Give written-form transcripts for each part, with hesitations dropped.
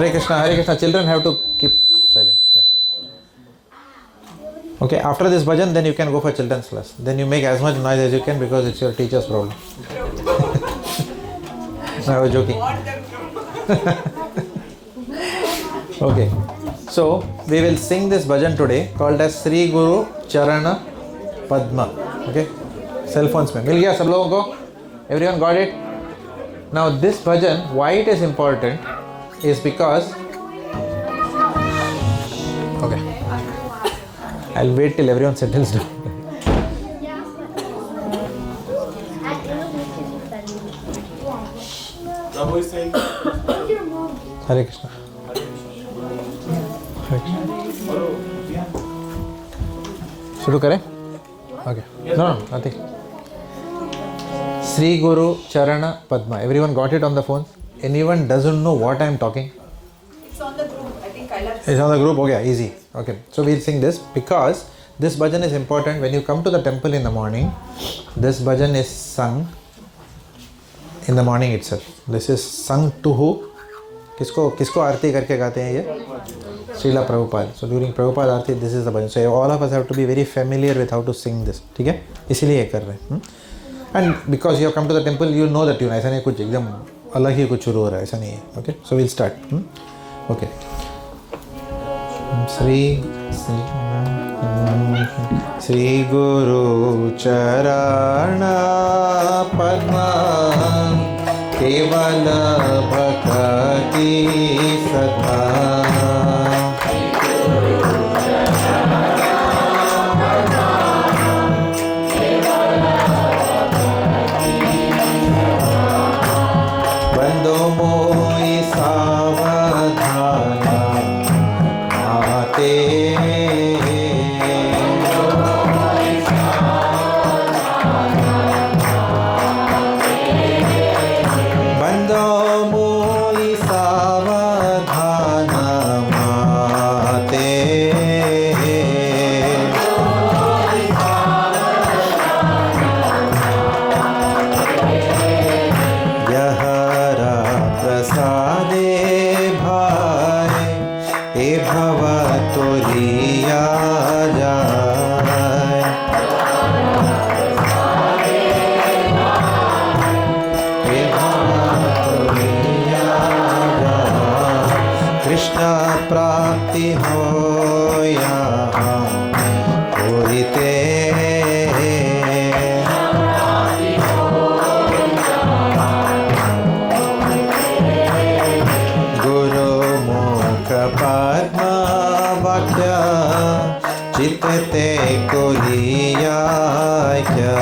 Hare Krishna, Hare Krishna. Children have to keep silent. Yeah. Okay, after this bhajan, then you can go for children's class. Then you make as much noise as you can because it's your teacher's problem. No, I was joking. Okay, so we will sing this bhajan today called as Sri Guru Charana Padma. Okay, cell phones mein. Mil gaya sab logon ko? Everyone got it? Now this bhajan, why it is important is because, okay, I'll wait till everyone settles down. Hare Krishna. Hare Krishna. शुरू करें? Okay. No, nothing. Sri Guru Charana Padma. Everyone got it on the phone? Anyone doesn't know what I am talking? It's on the group. I think I'll have. It's on the group? Okay, easy. Okay. So we'll sing this because this bhajan is important. When you come to the temple in the morning, this bhajan is sung in the morning itself. This is sung to who? किसको आरती करके गाते हैं ये? Srila Prabhupada. So during Prabhupada Aarti, this is the bhajan. So all of us have to be very familiar with how to sing this. ठीक है? इसीलिए कर रहे हैं. And because you have come to the temple, you know the tune. ऐसा नहीं कुछ एकदम अलग ही कुछ शुरू हो रहा है. ऐसा नहीं है. Okay? So we'll start. Okay. Sri Guru Charana Padma Kevala Bhakti Sadha Bando Moi Savadhana Mate प्राप्ति हो या होते गुरु मुख पद्म वाक्य चित्ते को लिया क्या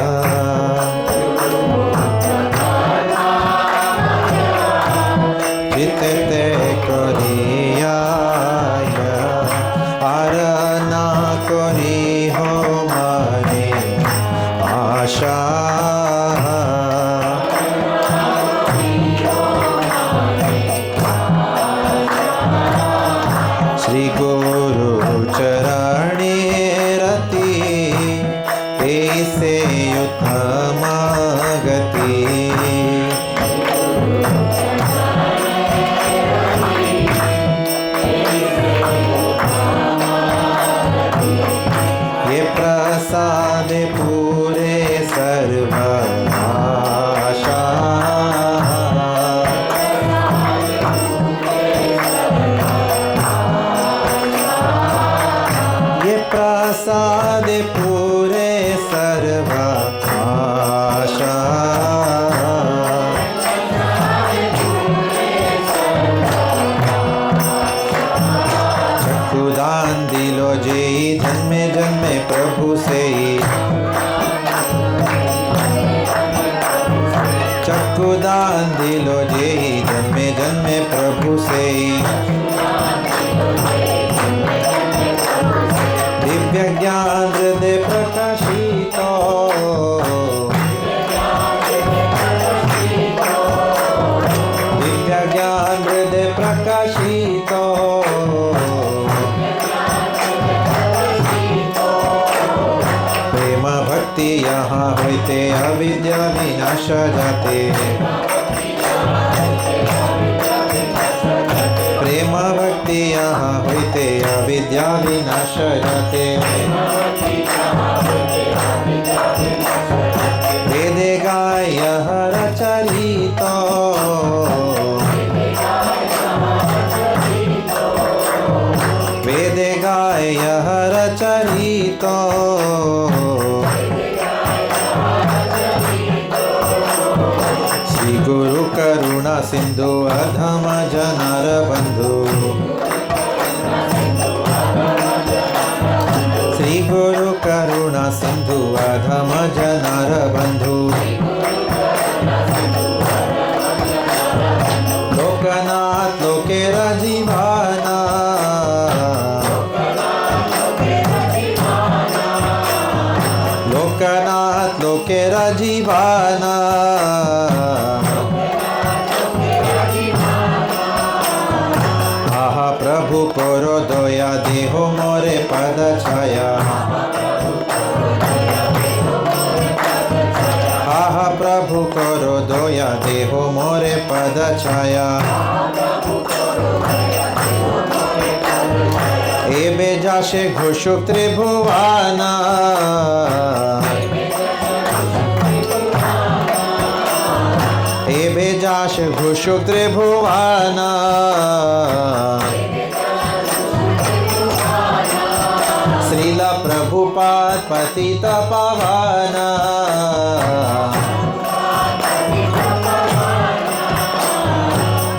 चित्ते को लिया Sri Guru Charane Rati Aise Uttama Gati Ye prasad pure sarva asha प्रसाद पूरे सर्वा आशा चक्षुदान दिलो जे जन्मे जन्मे प्रभु से चक्षुदान दिलो जे जन्मे जन्मे प्रभु से दिव्य ज्ञान हृदय प्रकाशित दिव्य ज्ञान हृदय प्रकाशित प्रेम भक्ति यहाँ होते अविद्या विनाश जाते प्रेम विमर्शयते वेदे गाय हरचरितो वेदे गाय हरचरितो श्री गुरु करुणा सिंधु अधम जनर बंधु श्री गुरु करुणा सिंधु अधम जनर बंधु लोकनाथ लोकेर जीवाना लोकनाथ लोकेर जीवाना आहा प्रभु करो दया देहो मोरे पद छाया आहा प्रभु करो दया देहो मोरे पद छाया एबे जाशे घोषुक त्रिभुवाना एबे जाशे घोषुक त्रिभुवाना श्रीला प्रभुपाद पतित पावना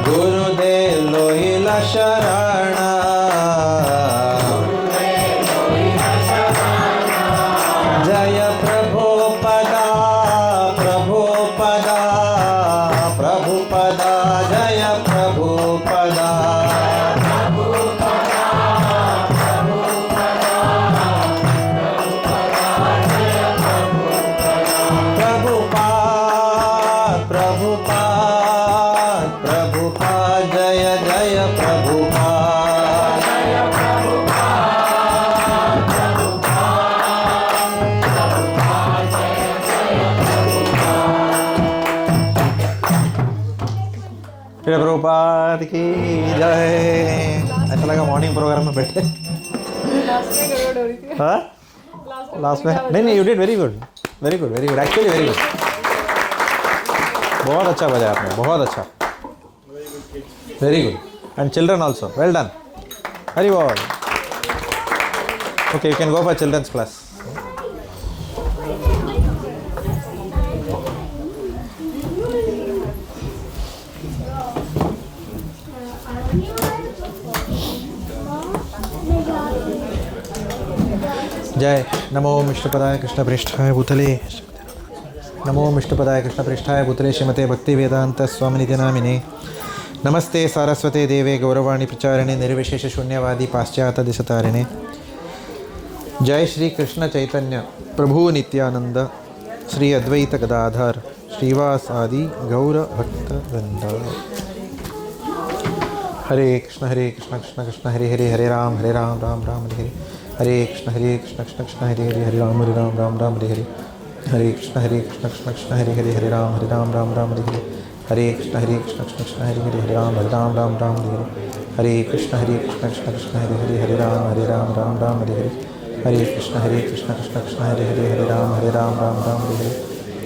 गुरुदेव लोहिला शरण जय प्रभुपदा प्रभुपदा प्रभुपदा जय प्रभुपदा प्रभुपाद प्रभुपाद प्रभुपाद जय जय प्रभुपाद श्री प्रभुपाद की जय। ऐसा लगा मॉर्निंग प्रोग्राम में बैठे। लास्ट में गड़बड़ हो रही थी। हाँ लास्ट में नहीं you did very good very good very good actually very good. बहुत अच्छा बजाया आपने बहुत अच्छा very good and children also well done very बोल। Okay you can go for children's class. जय नमो मिष्टपदाय कृष्णपृष्ठाय भूतले नमो मिष्टपदाय कृष्णपृष्ठाय भूतले श्रीमते भक्तिवेदांत स्वामिनिधि नामिने नमस्ते सारस्वते देवे गौरवाणी प्रचारिणे निर्विशेष शून्यवादी पाश्चात्य दिशतारिणे। जय श्री कृष्ण चैतन्य प्रभु नित्यानंद श्री अद्वैत गदाधर श्रीवास आदि गौर भक्त वृंद। हरे Krishna Krishna Krishna Hare Hare Hare Ram Ram Ram Hare Hare Hare Krishna Krishna Krishna Hare Hare Hare Ram Ram Hare Hare Hare Krishna Krishna Krishna Hare Hare Hare Ram Ram Hare Hare Hare Krishna Krishna Krishna Hare Hare Hare Ram Ram Hare Hare Hare Krishna Krishna Krishna Hare Hare Hare Ram Ram Hare Hare Hare Krishna Krishna Krishna Hare Hare Hare Ram Ram Hare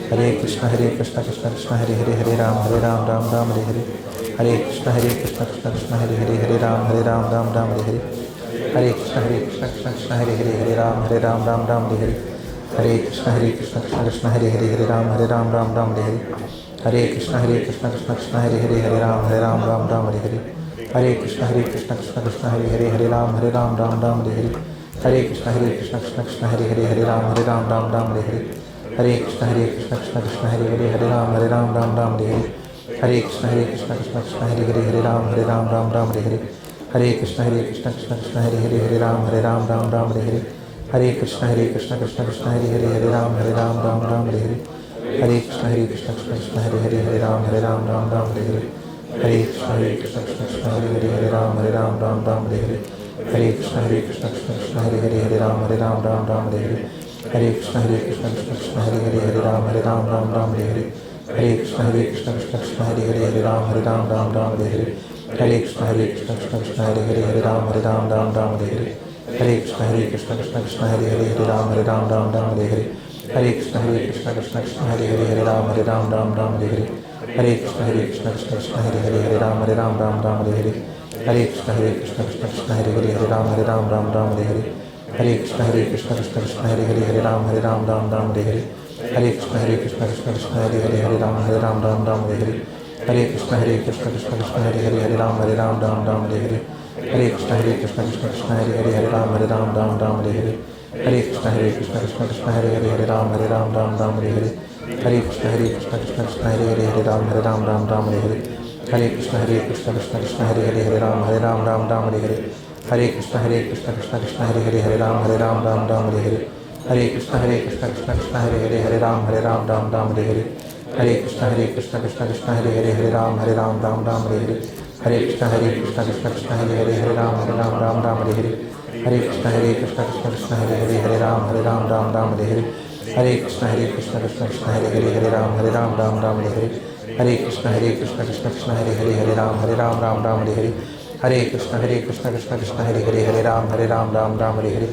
Hare Hare Krishna Krishna Krishna Hare Hare Hare Ram Ram Hare Hare Hare Krishna Krishna Krishna Hare Hare Hare Ram Ram Hare Hare Hare Krishna Krishna Krishna Hare Hare Hare Ram Ram Hare Hare Hare Krishna Krishna Krishna Hare Hare Hare Ram Ram Hare Hare Hare Krishna Krishna Krishna Hare Hare Hare Ram Ram Hare Hare Hare Krishna Krishna Krishna Hare Hare Hare Ram Ram Hare Hare Hare Krishna Krishna Krishna Hare Hare Hare Ram Ram Hare Hare Hare Krishna Krishna Krishna Hare Hare Hare Ram Ram Hare Hare Hare Krishna Krishna Krishna Hare Hare Hare Ram Ram Hare Hare Hare Krishna Krishna Krishna Hare Hare Hare Ram Ram Hare Hare Hare Krishna Krishna Krishna Hare Hare Hare Ram Ram Hare Hare Hare Krishna Krishna Krishna Hare Hare Hare Ram Ram Hare Hare Hare Krishna Krishna Krishna Hare Hare Hare Ram Ram Hare Hare Hare Krishna Krishna Krishna Hare Hare Hare Ram Ram Hare Hare Hare Krishna Krishna Krishna Hare Hare Hare Ram Ram Hare Hare Hare Krishna Krishna Krishna Hare Hare Hare Ram Ram Hare Hare Hare Krishna Krishna Krishna Hare Hare Hare Ram Ram Hare Hare Hare Krishna Krishna Krishna Hare Hare Hare Ram Ram Hare Hare Hare Krishna Krishna Krishna Hare Hare Hare Ram Ram Ram Hare Hare Hare Krishna Krishna Krishna Hare Hare Hare Ram Ram Ram Hare Hare Hare Krishna Krishna Krishna Hare Hare Hare Ram Ram Ram Hare Hare Hare Krishna Krishna Krishna Hare Hare Hare Ram Ram Hare Hare Hare Krishna Krishna Krishna Hare Hare Hare Ram Ram Hare Hare Hare Krishna Krishna Krishna Hare Hare Hare Ram Ram Hare Hare Hare Krishna Krishna Krishna Hare Hare Hare Ram Ram Hare Hare Hare Krishna Krishna Krishna Hare Hare Hare Ram Ram Hare Hare Hare Krishna Krishna Krishna Hare Hare Hare Ram Ram Hare Hare Hare Krishna Krishna Krishna Hare Hare Hare Ram Ram Hare Hare Hare Krishna Krishna Krishna Hare Hare Hare Ram Ram Hare Hare Hare Krishna Krishna Krishna Hare Hare Hare Ram Ram Hare Hare Hare Krishna Krishna Krishna Hare Hare Hare Ram Hare Hare Hare Krishna Krishna Krishna Hare Hare Hare Ram Ram Hare Hare Hare Krishna Krishna Krishna Hare Hare Hare Ram Ram Hare Hare Hare Krishna Krishna Krishna Hare Hare Hare Ram Ram Hare Hare Hare Krishna Krishna Krishna Hare Hare Hare Ram Ram Hare Hare Hare Krishna Krishna Krishna Hare Hare Hare Ram Ram Hare Hare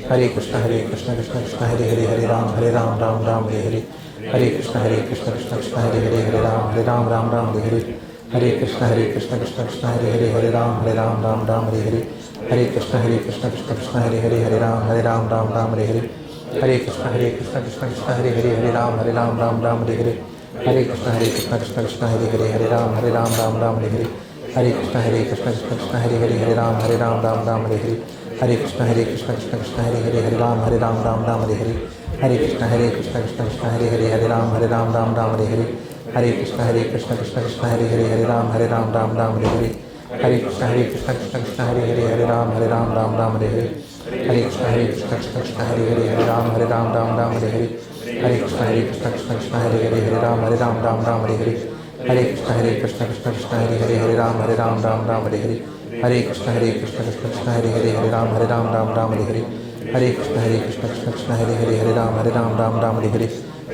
Hare Krishna Krishna Krishna Hare Hare Hare Ram Ram Hare Hare Hare Krishna Krishna Krishna Hare Hare Hare Ram Ram Hare Hare Hare Krishna Krishna Krishna Hare Hare Hare Ram Hare Hare Hare Krishna Krishna Krishna Hare Hare Hare Ram Hare Hare Hare Krishna Krishna Krishna Hare Hare Hare Ram Hare Hare Hare Krishna Krishna Krishna Hare Hare Hare Ram Hare Hare Hare Krishna Krishna Krishna Hare Hare Hare Ram Hare Hare Hare Krishna Krishna Krishna Hare Hare Hare Ram Hare Hare Hare Krishna Krishna Krishna Hare Hare Hare Ram Hare Hare Hare Krishna Krishna Krishna Hare Hare Hare Ram Hare Hare Hare Krishna Krishna Krishna Hare Hare Hare Ram Hare Hare Hare Krishna Krishna Krishna Hare Hare Hare Ram Hare Hare Hare Krishna Krishna Krishna Hare Hare Hare Ram Hare Hare Hare Krishna Krishna Krishna Hare Hare Hare Ram Hare Hare Hare Krishna Krishna Krishna Hare Hare Hare Ram Hare Hare Hare Krishna Krishna Krishna Hare Hare Hare Ram Hare Hare Hare Krishna Krishna Krishna Hare Hare Hare Ram Hare Hare Hare Krishna Krishna Krishna Hare Hare Hare Ram Hare Hare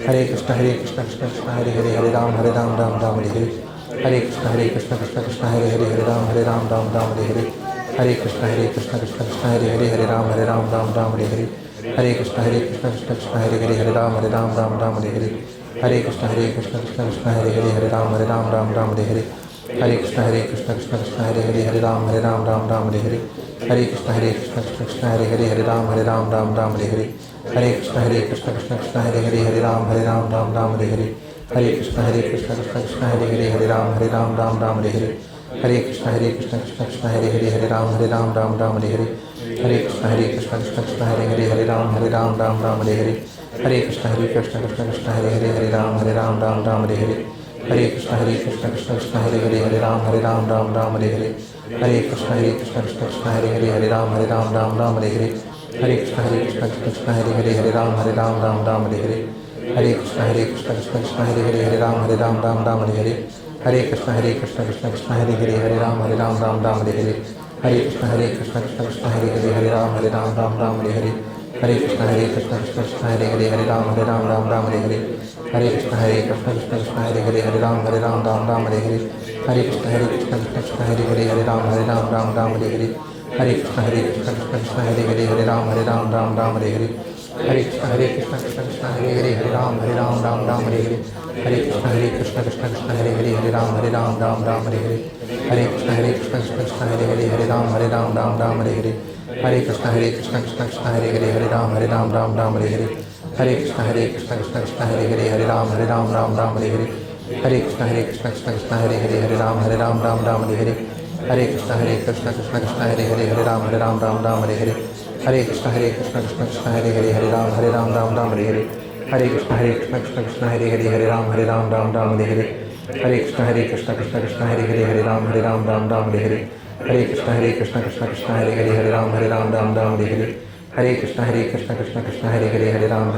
Hare Krishna Krishna Krishna Hare Hare Hare Ram Hare Hare Krishna Krishna Krishna Hare Hare Hare Ram Hare Hare Krishna Krishna Krishna Hare Hare Hare Ram Hare Hare Krishna Krishna Krishna Hare Hare Hare Ram Hare Hare Krishna Krishna Krishna Hare Hare Hare Ram Hare Hare Krishna Krishna Krishna Hare Hare Hare Ram Hare Hare Krishna Krishna Krishna Hare Hare Hare Ram Hare Hare Krishna Krishna Krishna Hare Hare Hare Ram Hare Hare Krishna Krishna Krishna Hare Hare Hare Ram Hare Hare Krishna Krishna Krishna Hare Hare Hare Ram Hare Hare Krishna Krishna Krishna Hare Hare Hare Ram Hare Hare Krishna Krishna Krishna Hare Hare Hare Ram Hare Hare Krishna Krishna Krishna Hare Hare Hare Ram Hare Hare Krishna Krishna Krishna Hare Hare Hare Ram Hare Hare Krishna Krishna Krishna Hare Hare Hare Ram Hare Hare Krishna Krishna Krishna Hare Hare Hare Ram Hare Hare Krishna Krishna Krishna Hare Hare Hare Ram Hare Hare Krishna Krishna Krishna Hare Hare Hare Ram Hare Hare Krishna Krishna Krishna Hare Hare Hare Ram Hare Hare Krishna Krishna Krishna Hare Hare Hare Ram Hare Hare Krishna Krishna Krishna Hare Hare Hare Ram Hare Hare Krishna Krishna Krishna Hare Hare Hare Ram Hare Hare Krishna Krishna Krishna Hare Hare Hare Ram Hare Krishna Krishna Krishna Hare Hare Hare Ram Hare Krishna Krishna Krishna Hare Hare Hare Ram Hare Krishna Krishna Krishna Hare Hare Hare Ram Hare Krishna Krishna Krishna Hare Hare Hare Ram Hare Krishna Krishna Krishna Hare Hare Hare Ram Hare Krishna Krishna Krishna Hare Hare Hare Ram Hare Krishna Krishna Krishna Hare Hare Hare Ram Hare Krishna Krishna Krishna Hare Hare Hare Ram Hare Krishna Krishna Krishna Hare Hare Hare Ram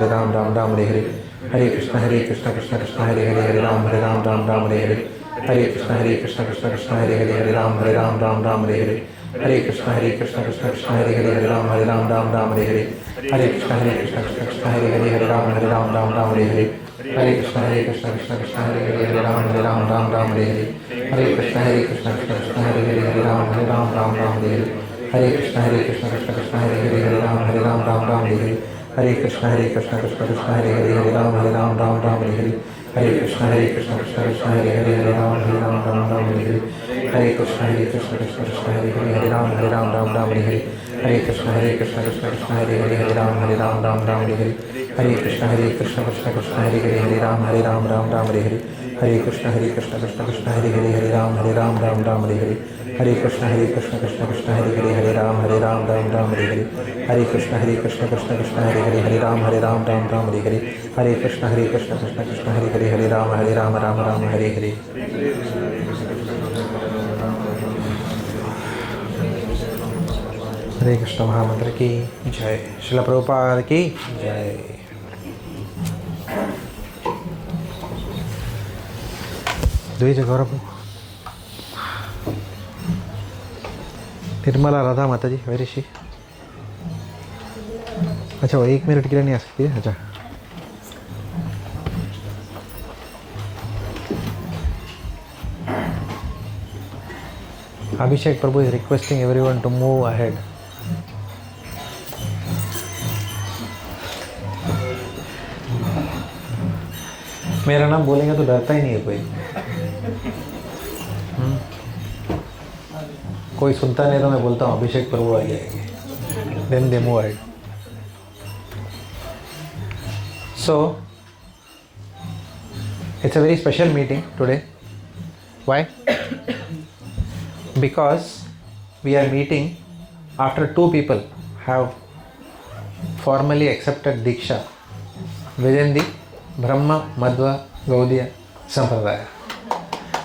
Hare Krishna Krishna Krishna Hare Hare Hare Ram Hare Krishna Krishna Krishna Hare Hare Hare Ram Hare Krishna Krishna Krishna Hare Hare Hare Ram Hare Krishna Krishna Krishna Hare Hare Hare Ram Hare Krishna Krishna Krishna Hare Hare Hare Ram Hare Krishna Krishna Krishna Hare Hare Hare Ram Hare Krishna Krishna Krishna Hare Hare Hare Ram Hare Krishna Krishna Krishna Hare Hare Hare Ram Hare Hare Krishna Krishna Krishna Hare Hare Hare Ram Ram Ram Hare Hare Hare Krishna Krishna Krishna Hare Hare Hare Ram Ram Ram Hare Hare Hare Krishna Krishna Krishna Hare Hare Hare Ram Ram Ram Hare Hare Hare Krishna Krishna Krishna Hare Hare Hare Ram Ram Hare Hare Hare Krishna Krishna Krishna Hare Hare Hare Ram Ram Hare Hare Hare Krishna Krishna Krishna Hare Hare Hare Ram Ram Hare Hare Hare Krishna Krishna Krishna Hare Hare Ram Ram Hare Hare Hare Krishna Krishna Krishna Hare Hare Ram Ram Hare Hare Hare Krishna Krishna Krishna Hare Hare Ram Ram Hare Hare Hare Krishna Krishna Krishna Hare Hare Ram Ram Hare Hare हरे कृष्ण महामंत्र की जय श्रील प्रभुपाद की जय द्विज गौरव निर्मला राधा माता जी very she अच्छा वो 1 minute के लिए नहीं आ सकती है अच्छा Abhishek Prabhu is requesting everyone to move ahead. मेरा नाम बोलेंगे तो डरता ही नहीं है कोई कोई सुनता नहीं तो मैं बोलता हूँ अभिषेक प्रभु आ जाएंगे then they move ahead. So it's a very special meeting today. Why? Because we are meeting after 2 people have formally accepted Diksha within the Brahma Madhva Gaudiya Sampradaya.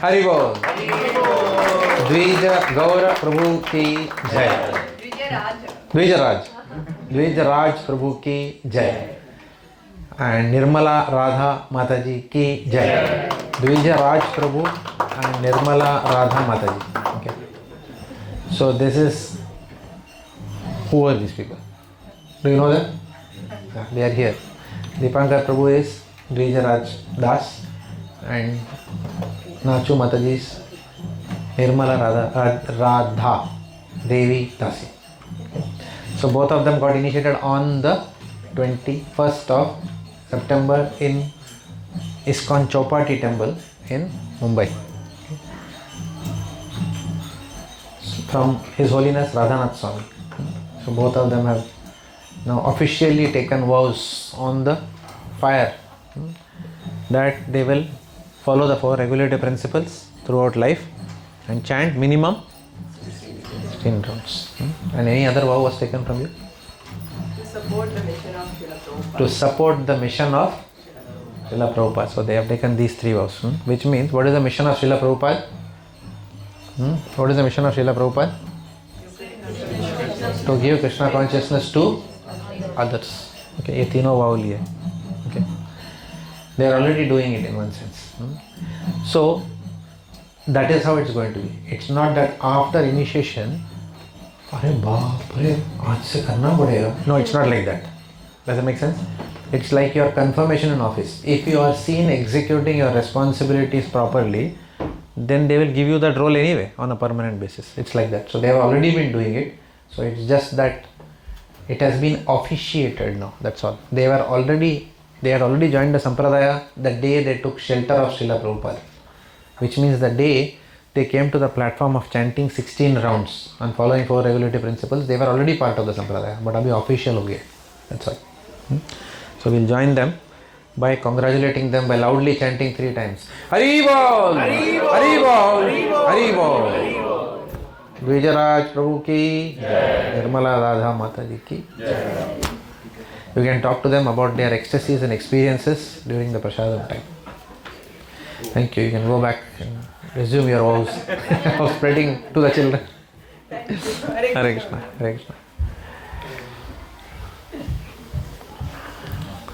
Hari Bol! Dvija Gaura Prabhu ki Jai. Dvijaraj Prabhu ki Jai. And Nirmala Radha Mataji ki Jai. Dvijaraj Prabhu and Nirmala Radha Mataji. Okay. So this is, who are these people? Do you know them? Yeah, they are here. Dipankar Prabhu is Dvijaraj Das and Nachu Mataji is Nirmala Radha Devi Dasi. Okay. So both of them got initiated on the 21st of September in ISKCON Chowpatty Temple in Mumbai. From His Holiness Radhanath Swami. So both of them have now officially taken vows on the fire that they will follow the 4 regulative principles throughout life and chant minimum 16 rounds. And any other vow was taken from you? To support the mission of Srila Prabhupada. To support the mission of Srila Prabhupada. So they have taken these 3 vows. Which means, what is the mission of Srila Prabhupada? What is the mission of Srila Prabhupada? To give Krishna consciousness to others. Okay, ये तीनों vow लिए. Okay, they are already doing it in one sense. So that is how it's going to be. It's not that after initiation, अरे बाप रे आज से करना पड़ेगा. No, it's not like that. Does it make sense? It's like your confirmation in office. If you are seen executing your responsibilities properly, then they will give you that role anyway on a permanent basis. It's like that. So they have already been doing it. So it's just that it has been officiated now. That's all. They had already joined the Sampradaya the day they took shelter of Srila Prabhupada. Which means the day they came to the platform of chanting 16 rounds and following 4 regulative principles, they were already part of the Sampradaya. But abhi official ho gaya. That's all. So we'll join them by congratulating them by loudly chanting 3 times. Hari Bol! Hari Bol! Hari Bol! Hari Bol! Dvijaraj Prabhu ki Jai. Nirmala Radha Mataji ki Jai. You can talk to them about their ecstasies and experiences during the prasadam time. Thank you. You can go back and resume your vows of spreading to the children. Hare Krishna. Hare Krishna.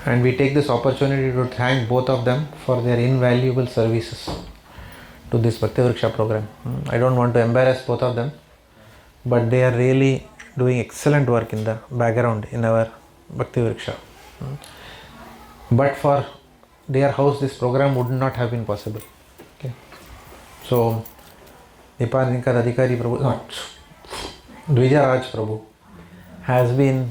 And we take this opportunity to thank both of them for their invaluable services to this Bhakti Vriksha program. I don't want to embarrass both of them, but they are really doing excellent work in the background in our Bhakti Vriksha. But for their house, this program would not have been possible. Okay. So, Dipankar Adhikari Prabhu, Dvija Raj Prabhu has been,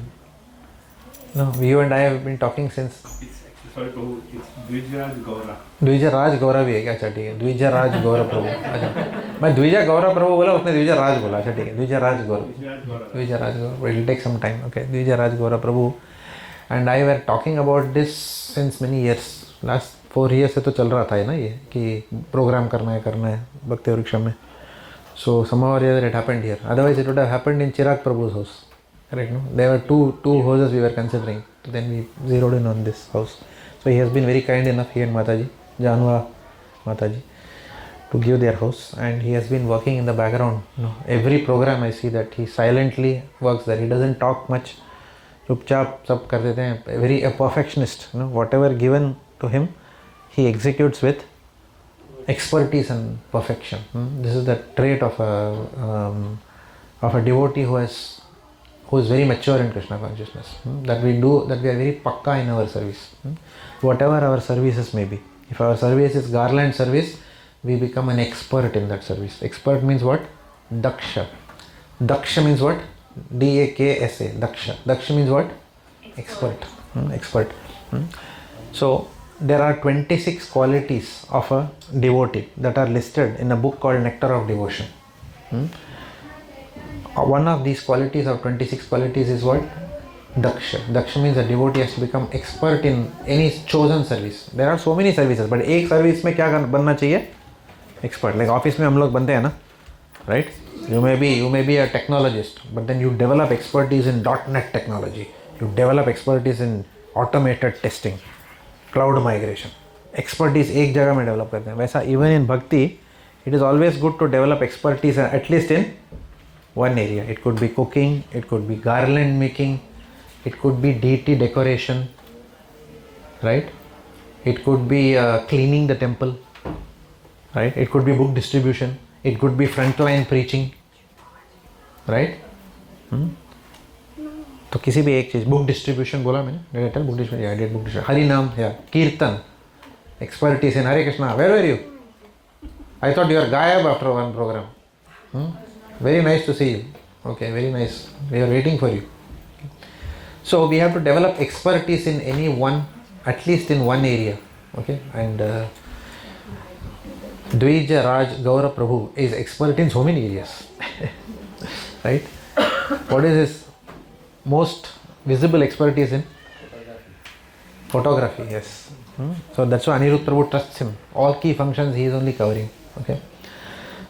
no, you and I have been talking since. It's actually, sorry Prabhu, it's Dvijraj Gaura. Dwija राज गौरव भी है क्या? अच्छा ठीक है, द्विजा राज गौरव प्रभु. अच्छा, मैं द्विजा गौरव प्रभु बोला, उसने द्विजा राज बोला. अच्छा ठीक है, द्विजा राज गौरव. Dvijraj Gaura. Dwija Raj Gaurav. It will take some time. Okay, Dwija Raj Gaurav Prabhu and I were talking about this since many years. Last 4 years से तो चल रहा था ना ये कि प्रोग्राम करना है भक्ति वृक्षम में. So somehow or other it happened here. Otherwise it would have happened in Chirag Prabhu's house. Correct, no? There were two houses we were considering. Then we zeroed in on this house. So he has been very kind enough, he and Mataji, Janwa Mataji, to give their house. And he has been working in the background. Every program I see that he silently works there. He doesn't talk much. चुपचाप सब कर देते हैं. Very a perfectionist. Whatever given to him, he executes with expertise and perfection. This is the trait of a devotee who is very mature in Krishna consciousness. That we are very pakka in our service. Whatever our services may be. If our service is garland service, we become an expert in that service. Expert means what? Daksha. Daksha means what? D-A-K-S-A. Daksha. Daksha means what? Expert. Expert. So there are 26 qualities of a devotee that are listed in a book called Nectar of Devotion. One of these qualities of 26 qualities is what? Daksha. Daksha means a devotee has to become expert in any chosen service. There are so many services, but एक service में क्या बनना चाहिए? Expert. Like office में हम लोग बनते हैं ना, right? You may be a technologist, but then you develop expertise in .NET technology. You develop expertise in automated testing, cloud migration. Expertise एक जगह में develop करते हैं. वैसा even in bhakti, it is always good to develop expertise at least in one area. It could be cooking, it could be garland making, it could be deity decoration, right? It could be cleaning the temple, right? It could be book distribution, it could be frontline preaching, right? तो किसी भी एक चीज़, book distribution बोला मैंने, did I tell book distribution? Yeah, I did book distribution. Hari नाम, yeah, कीर्तन, expertise in Hare Krishna. Where were you? I thought you were Gayab after one program. Very nice to see you. Okay, very nice. We are waiting for you. So we have to develop expertise in any one, at least in one area. Okay, and Dvija Raj Gaura Prabhu is expert in so many areas. Right? What is his most visible expertise in? Photography, yes. So that's why Anirudh Prabhu trusts him. All key functions he is only covering. Okay.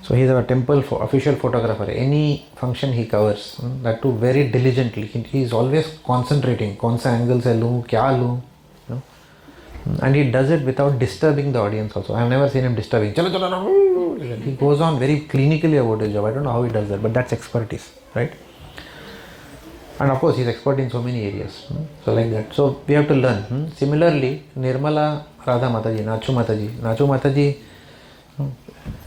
So he is our temple official photographer. Any function he covers, that too very diligently. He is always concentrating. कौन सा angle से लूँ, क्या लूँ, and he does it without disturbing the audience also. I have never seen him disturbing. चलो चलो. He goes on very clinically about his job. I don't know how he does that, but that's expertise, right? And of course, he is expert in so many areas. So like that. So we have to learn. Similarly, Nirmala Radha Mataji, Nachu Mataji,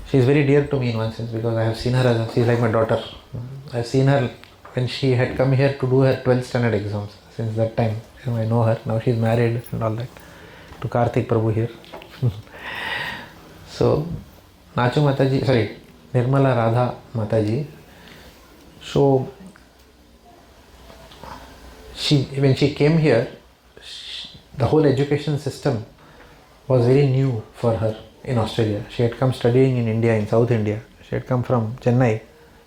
she is very dear to me in one sense because I have seen her she is like my daughter. I have seen her when she had come here to do her 12th standard exams. Since that time, I know her. Now she is married and all that to Karthik Prabhu here. So, Nirmala Radha Mataji. So, when she came here, the whole education system was very new for her in Australia. She had come studying in India, in South India. She had come from Chennai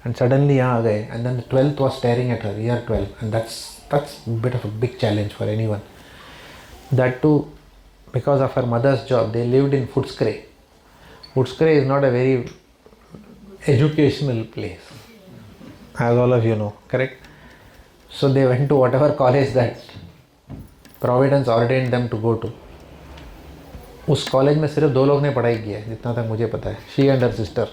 and suddenly यहाँ आ गए, and then the 12th was staring at her, year 12, and that's a bit of a big challenge for anyone. That too, because of her mother's job, they lived in Footscray. Footscray is not a very educational place, as all of you know, correct? So they went to whatever college that Providence ordained them to go to. उस college में सिर्फ 2 लोग ने पढ़ाई की है जितना तक मुझे पता है, she and her sister.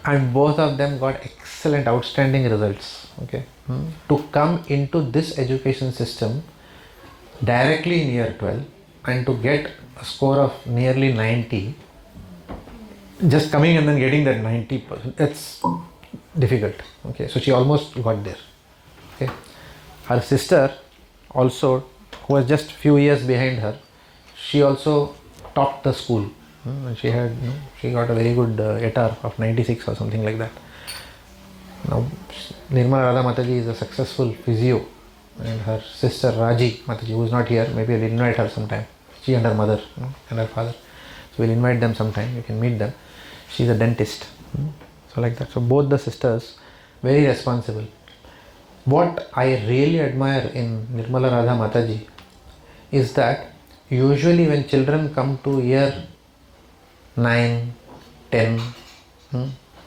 And both of them got excellent, outstanding results. Okay, to come into this education system directly in year 12 and to get a score of nearly 90, just coming and then getting that 90%, it's difficult. Okay, so she almost got there. Okay, her sister also, who was just few years behind her, she also topped the school. She got a very good ATAR of 96 or something like that. Now, Nirmala Radha Mataji is a successful physio, and her sister Raji Mataji, who is not here, maybe we'll invite her sometime. She and her mother, and her father. So we'll invite them sometime. You can meet them. She's a dentist. So like that. So both the sisters, very responsible. What I really admire in Nirmala Radha Mataji is that usually when children come to year 9, 10,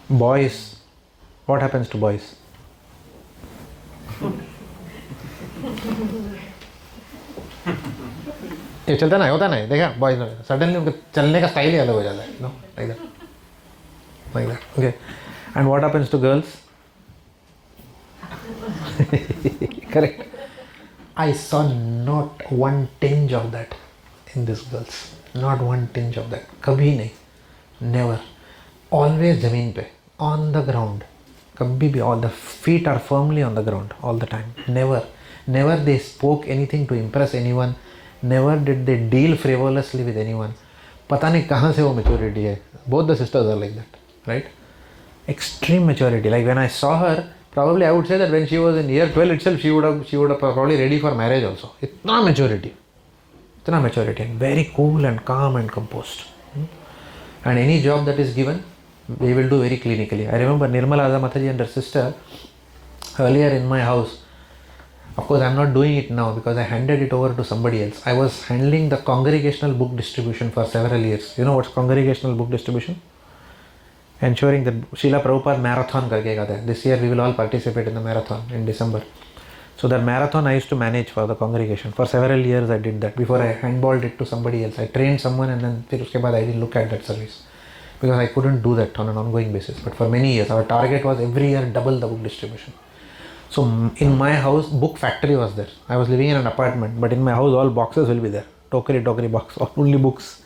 boys, what happens to boys? ये चलता ना होता नहीं देखा boys suddenly उनका चलने का style ही अलग हो जाता है no like that okay and what happens to girls correct I saw not one tinge of that in these girls. Not one tinge of that. कभी नहीं. Never. Always ज़मीन पे. On the ground. कभी भी. All the feet are firmly on the ground all the time. Never. Never they spoke anything to impress anyone. Never did they deal frivolously with anyone. पता नहीं कहाँ से वो maturity है. Both the sisters are like that. Right? Extreme maturity. Like when I saw her, probably I would say that when she was in year 12 itself, she would have probably ready for marriage also. Itna maturity, and very cool and calm and composed. And any job that is given, they will do very clinically. I remember Nirmala Radha Mataji and her sister earlier in my house. Of course, I am not doing it now because I handed it over to somebody else. I was handling the congregational book distribution for several years. You know what's congregational book distribution? Ensuring that Srila Prabhupada marathon karke ek aata hai. This year we will all participate in the marathon in December. So that marathon I used to manage for the congregation. For several years I did that. Before I handballed it to somebody else. I trained someone and then फिर उसके बाद I didn't look at that service. Because I couldn't do that on an ongoing basis. But for many years our target was every year double the book distribution. So in my house book factory was there. I was living in an apartment but in my house all boxes will be there. Tokri box, only books.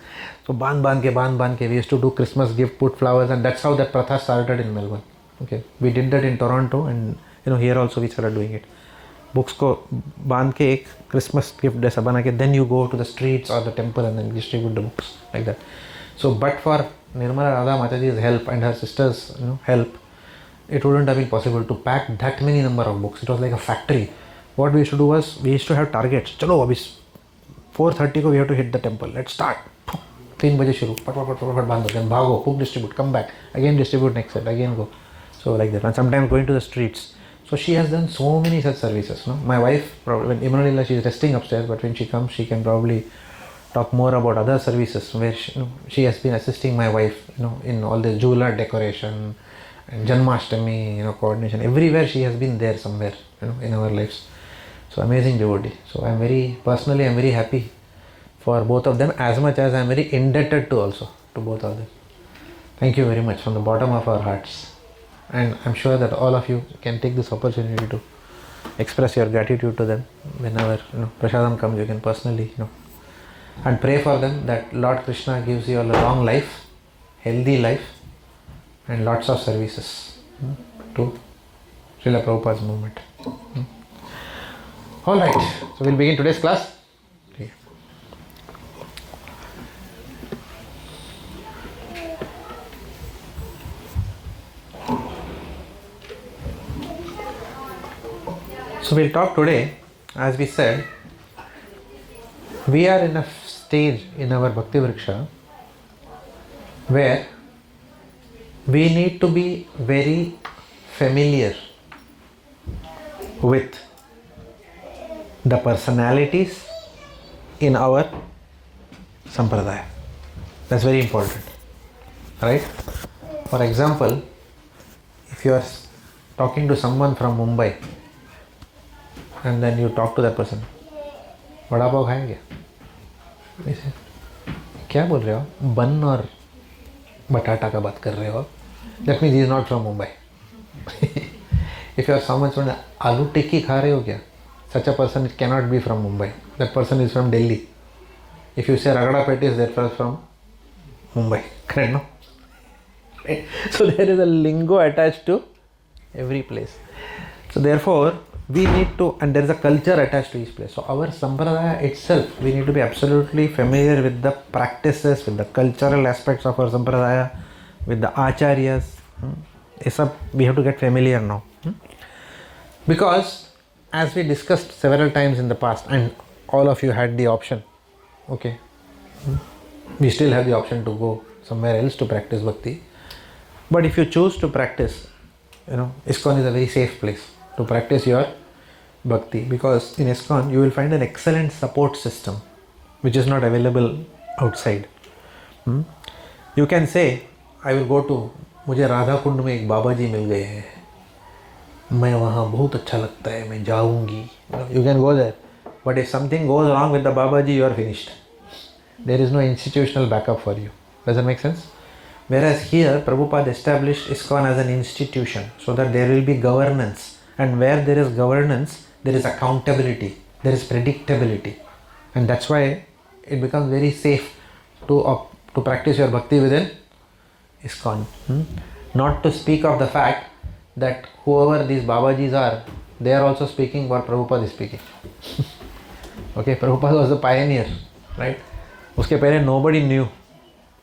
So band ke, we used to do Christmas gift, put flowers, and that's how that pratha started in Melbourne. Okay, we did that in Toronto, and here also we started doing it. Books ko band ke ek Christmas gift jaisa bana ke, then you go to the streets or the temple and then distribute the books like that. So, but for Nirmala Radha Mataji's help and her sisters' help, it wouldn't have been possible to pack that many number of books. It was like a factory. What we used to do was we used to have targets. Chalo, abhi 4:30 ko we have to hit the temple. Let's start. 3 बजे शुरू पट बांधो then भागो book distribute come back again distribute next set again go so like that and sometimes going to the streets. So she has done so many such services. My wife probably when Imranilla she is resting upstairs but when she comes she can probably talk more about other services where she has been assisting my wife in all the jeweler decoration and Janmashtami coordination everywhere she has been there somewhere in our lives. So amazing devotee. So I'm very happy for both of them as much as I am very indebted to both of them. Thank you very much from the bottom of our hearts. And I'm sure that all of you can take this opportunity to express your gratitude to them whenever prasadam comes. You can personally and pray for them that Lord Krishna gives you all a long life, healthy life, and lots of services to Srila Prabhupada's movement. All right, so we'll begin today's class. So we'll talk today, as we said, we are in a stage in our Bhakti Vriksha where we need to be very familiar with the personalities in our Sampradaya. That's very important, right? For example, if you are talking to someone from Mumbai, and then you talk to that person, vada pav खाएंगे ऐसे क्या बोल रहे हो बन और बटाटा का बात कर रहे हो that means he is not from Mumbai. If you are someone from आलू टिक्की खा रहे हो क्या such a person cannot be from Mumbai. That person is from Delhi. If you say ragda patties, that was from Mumbai. Correct, no? Right. So there is a lingo attached to every place. So therefore we need to, and there is a culture attached to each place. So our Sampradaya itself, we need to be absolutely familiar with the practices, with the cultural aspects of our Sampradaya, with the Acharyas, It's up, we have to get familiar now. Because as we discussed several times in the past, and all of you had the option, okay, we still have the option to go somewhere else to practice bhakti. But if you choose to practice, ISKCON is a very safe place to practice your bhakti, because in ISKCON you will find an excellent support system which is not available outside. You can say, I will go to, मुझे राधा कुंड में एक बाबा जी मिल गए हैं, मैं वहाँ बहुत अच्छा लगता है, मैं जाऊँगी. You can go there. But if something goes wrong with the Babaji, you are finished. There is no institutional backup for you. Does that make sense? Whereas here, Prabhupada established ISKCON as an institution so that there will be governance. And where there is governance, there is accountability, there is predictability. And that's why it becomes very safe to practice your bhakti within ISKCON. Not to speak of the fact that whoever these Babajis are, they are also speaking what Prabhupada is speaking. Okay, Prabhupada was the pioneer, right? उसके पहले nobody knew.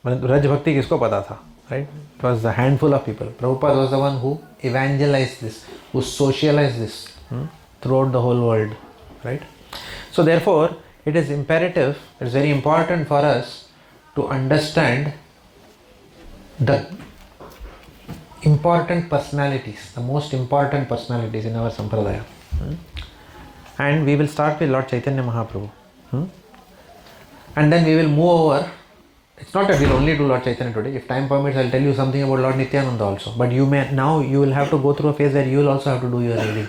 रज भक्ति किसको पता था, right? It was a handful of people. Prabhupada was the one who evangelized this, who socialized this throughout the whole world, right? So therefore, it is imperative, it is very important for us to understand the important personalities, the most important personalities in our Sampradaya. And we will start with Lord Chaitanya Mahaprabhu. And then we will move over. It's not that we will only do Lord Chaitanya today. If time permits, I will tell you something about Lord Nityananda also. But you will have to go through a phase where you will also have to do your reading.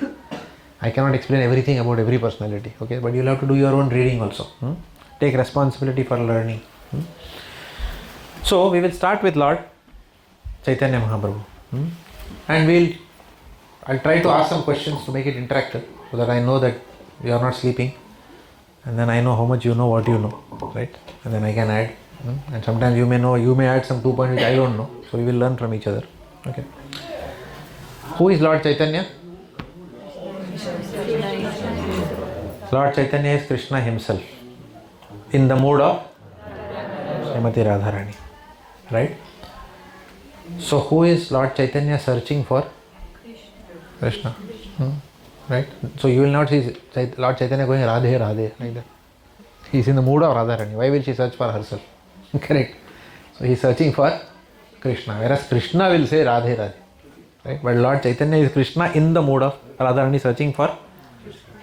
I cannot explain everything about every personality, okay? But you will have to do your own reading also. Take responsibility for learning. So we will start with Lord Chaitanya Mahaprabhu. And I'll try to ask some questions to make it interactive so that I know that you are not sleeping. And then I know how much you know what you know, right? And then I can add. And sometimes you may add some 2 points which I don't know. So we will learn from each other. Okay. Who is Lord Chaitanya? Lord Chaitanya is Krishna himself in the mood of Srimati Radharani, right? So who is Lord Chaitanya searching for? Krishna. Right? So you will not see Lord Chaitanya going Radhe Radhe like that. He is in the mood of Radharani. Why will she search for herself? Correct. So he is searching for Krishna. Whereas Krishna will say Radhe Radhe. Right? But Lord Chaitanya is Krishna in the mood of Radharani searching for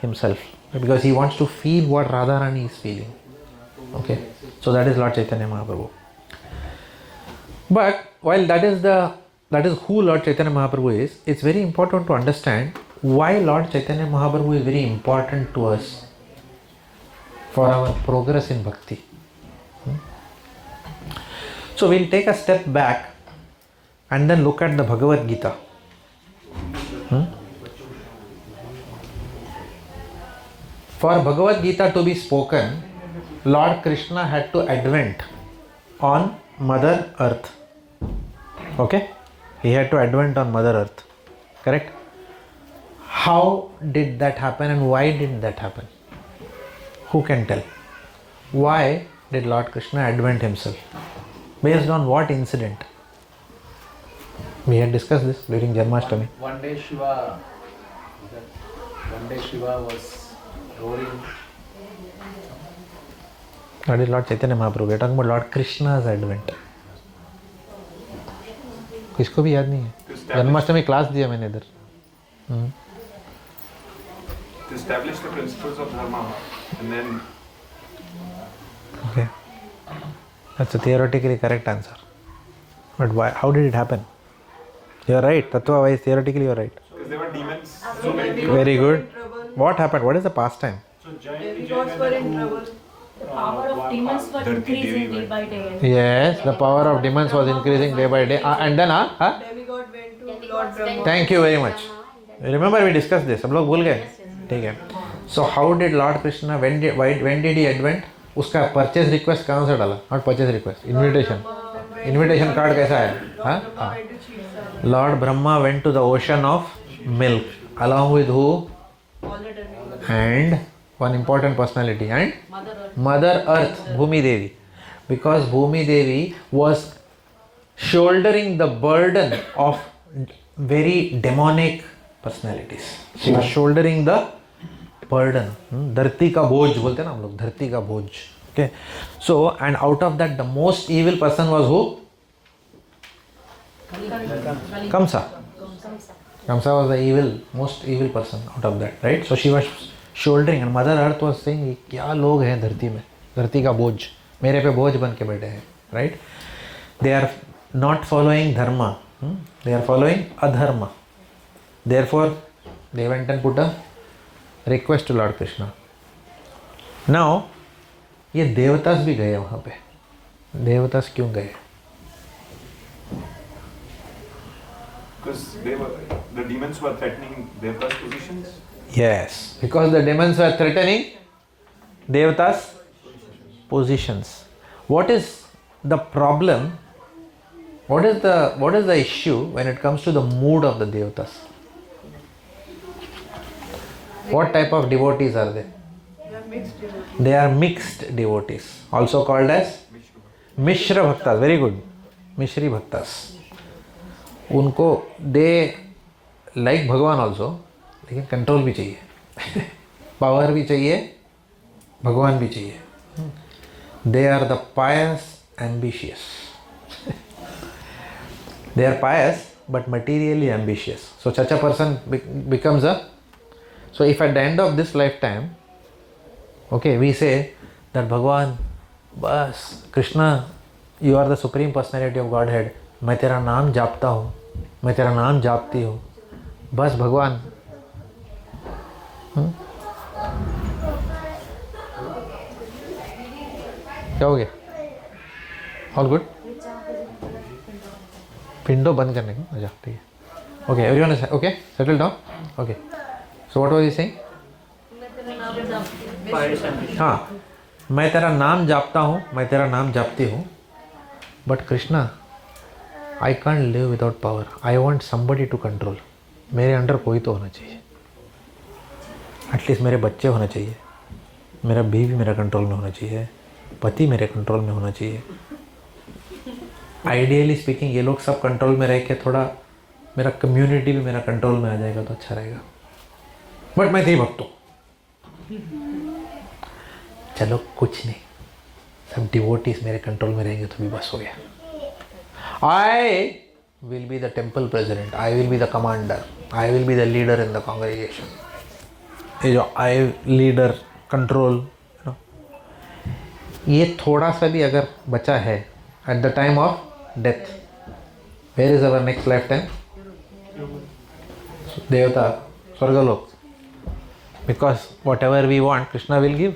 himself. Because he wants to feel what Radharani is feeling. Okay. So that is Lord Chaitanya Mahaprabhu. But while that is who Lord Chaitanya Mahaprabhu is, it's very important to understand why Lord Chaitanya Mahaprabhu is very important to us for our progress in bhakti. So we'll take a step back and then look at the Bhagavad Gita. For Bhagavad Gita to be spoken, Lord Krishna had to advent on Mother Earth. Okay? He had to advent on Mother Earth. Correct? How did that happen and why did that happen? Who can tell? Why did Lord Krishna advent himself? Based on what incident? We had discussed this during Janmashtami. One day Shiva was roaring. That is Lord Chaitanya Mahaprabhu. We are talking about Lord Krishna's advent. किसको भी याद नहीं है? Janmashtami class दिया मैंने इधर. To establish the principles of dharma and then. Okay. That's a theoretically correct answer. But why? How did it happen? You are right. Tattva wise, theoretically you are right. Because there were demons. So many demons. Very good. What happened? What is the pastime? So giant Demigods were in trouble. The power of demons was increasing day by day. Yes, the power of demons was increasing day by day. And then, Demigod went to Lord Brahma. Thank you very much. Remember we discussed this. सब लोग भूल गए? ठीक है. So how did Lord Krishna, when did he advent? उसका purchase request कहाँ से डाला? Not purchase request, invitation. Invitation card कैसा है? हाँ? Lord Brahma went to the ocean of milk along with who? And one important personality and Mother Earth, Bhumi Devi. Because Bhumi Devi was shouldering the burden of very demonic personalities. She was shouldering the burden. धरती का बोझ बोलते हैं ना हम लोग, धरती का बोझ. Okay. So, and out of that, the most evil person was who? Kamsa. Kamsa was the most evil person out of that, right? So she was shouldering, and Mother Earth was saying, क्या लोग हैं धरती में, धरती का बोझ, मेरे पे बोझ बन के बैठे हैं, right? They are not following dharma, they are following adharma. Therefore, they went and put a request to Lord Krishna. Now, ये देवतास भी गए वहाँ पे. देवतास क्यों गए? Because the demons were threatening Devata's positions. Yes, because the demons were threatening Devata's positions. What is the problem? What is the issue when it comes to the mood of the Devatas? What type of devotees are they? They are mixed devotees. They are mixed devotees, also called as Mishra Bhaktas. Very good. Mishri Bhaktas. उनको they like Bhagwan also, लेकिन control भी चाहिए, power भी चाहिए, भगवान भी चाहिए. They are the pious ambitious. They are pious but materially ambitious. So such a person becomes a, so if at the end of this lifetime, okay, we say that Bhagwan, बस Krishna, you are the supreme personality of Godhead, मैं तेरा नाम जापता हूँ, मैं तेरा नाम जापती हूँ, बस भगवान. क्या हो गया? All good? विंडो बंद करने को मजा आती है. Okay, everyone is okay, settle down. Okay, so what was he saying? हाँ, मैं तेरा नाम जापता हूँ, मैं तेरा नाम जापती हूँ, but Krishna, I can't live without power. I want somebody to control. मेरे अंडर कोई तो होना चाहिए. एटलीस्ट मेरे बच्चे होने चाहिए, मेरा बीवी मेरा कंट्रोल में होना चाहिए, पति मेरे कंट्रोल में होना चाहिए. आइडियली स्पीकिंग ये लोग सब कंट्रोल में रह के थोड़ा मेरा कम्युनिटी भी मेरा कंट्रोल में आ जाएगा तो अच्छा रहेगा. बट मैं तेरी भक्त हूँ. चलो कुछ नहीं, सब डिवोटीज मेरे कंट्रोल में रहेंगे तो भी बस हो गया. I will be the temple president, I will be the commander, I will be the leader in the congregation. ये जो I leader control, ये थोड़ा सा भी अगर बचा है at the time of death, where is our next lifetime? देवता, स्वर्गलोक. Because whatever we want, Krishna will give.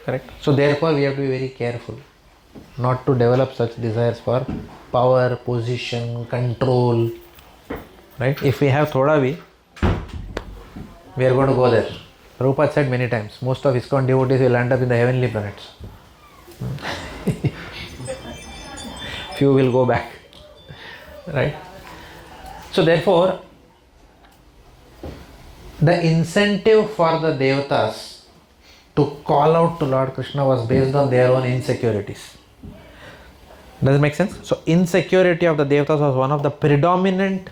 Correct? So therefore we have to be very careful not to develop such desires for power, position, control, right? If we have thoda bhi, we are going to go there. Prabhupada said many times, most of ISKCON devotees will end up in the heavenly planets. Few will go back, right? So therefore, the incentive for the devatas to call out to Lord Krishna was based on their own insecurities. Does it make sense? So insecurity of the devatas was one of the predominant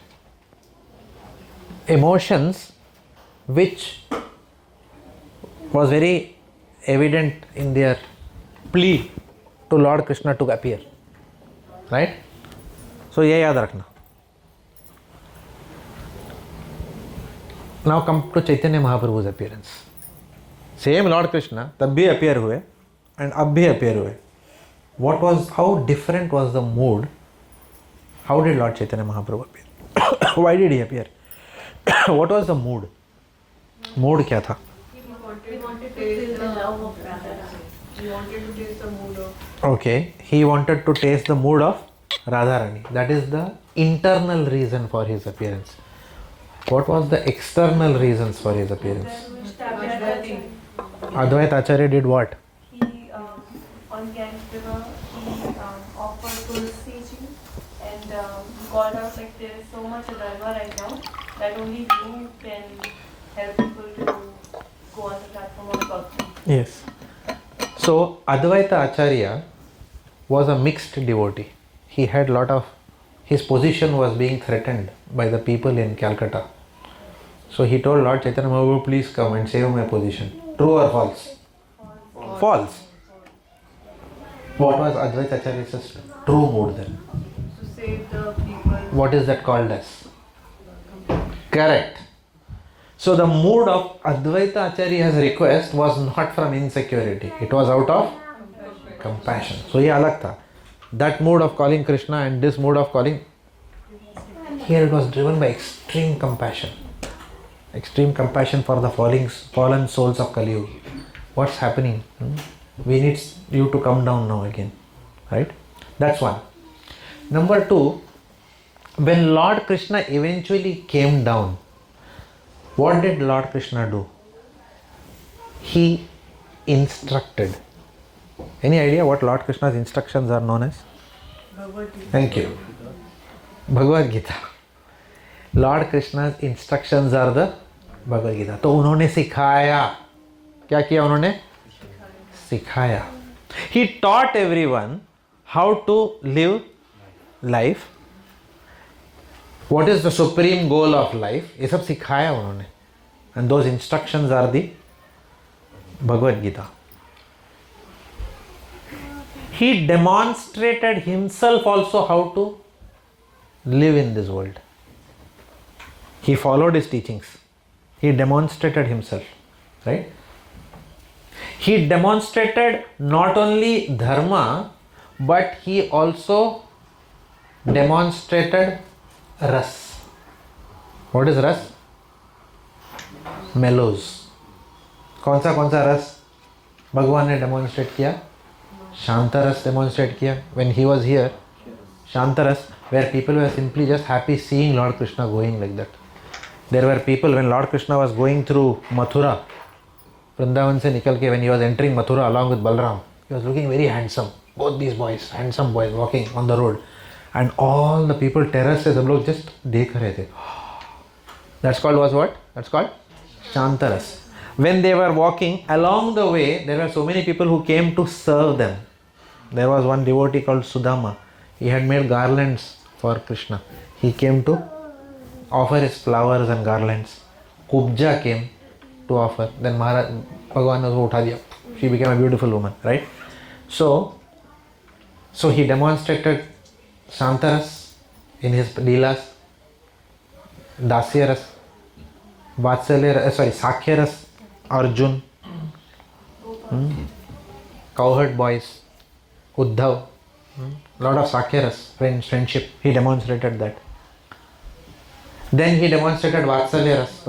emotions which was very evident in their plea to Lord Krishna to appear. Right? So ये याद रखना. Now come to Chaitanya Mahaprabhu's appearance. Same Lord Krishna तब भी appear हुए and अब भी appear हुए. How different was the mood? How did Lord Chaitanya Mahaprabhu appear? Why did he appear? What was the mood? Mood क्या था? He wanted to taste the love of Radharani. He wanted to taste the mood of. Okay, he wanted to taste the mood of Radharani. That is the internal reason for his appearance. What was the external reasons for his appearance? Advaita Acharya did what? He on Ganges River, he offered Tulsi ji and called out like there is so much dharma right now that only you can help people to go on the platform of bhakti. Yes. So Advaita Acharya was a mixed devotee. He had lot of his position was being threatened by the people in Calcutta. So he told Lord Chaitanya Mahaprabhu, please come and save my position. True or false? False. What was Advaita Acharya's true mood then? To save the people. What is that called as? Correct. So the mood of Advaita Acharya's request was not from insecurity. It was out of compassion. So ye alag tha. That mood of calling Krishna and this mood of calling, here it was driven by extreme compassion. Extreme compassion for the fallen souls of Kali Yuga. What's happening? We need you to come down now again. Right? That's one. Number two, when Lord Krishna eventually came down, what did Lord Krishna do? He instructed. Any idea what Lord Krishna's instructions are known as? Bhagavad Gita. Thank you. Bhagavad Gita. Lord Krishna's instructions are the Bhagavad Gita. तो उन्होंने सिखाया. क्या किया उन्होंने? सिखाया. He taught everyone how to live life. What is the supreme goal of life? ये सब सिखाया उन्होंने. And those instructions are the Bhagavad Gita. He demonstrated himself also how to live in this world. He followed his teachings. He demonstrated himself. Right? He demonstrated not only dharma, but he also demonstrated ras. What is ras? Mellows. कौन सा रस भगवान ने demonstrate किया? शांतरस demonstrate किया. When he was here, Shantaras, where people were simply just happy seeing Lord Krishna going like that. There were people, when Lord Krishna was going through Mathura, Vrindavan se nikal ke, when he was entering Mathura along with Balram, he was looking very handsome. Both these boys, handsome boys walking on the road. And all the people terrace se sab log just dekh rahe the. That's called was what? That's called Shantaras. When they were walking along the way, there were so many people who came to serve them. There was one devotee called Sudama. He had made garlands for Krishna. He came to offer his flowers and garlands. Kubja came to offer. Then Maharaj, Bhagavan ne usko utha diya. She became a beautiful woman, right? So he demonstrated Shantaras in his Leelas, Dasyaras, Sakhyaras, Arjun, cowherd boys, Uddhav, lot of Sakhyaras, friendship. He demonstrated that. Then he demonstrated Vatsalyaras.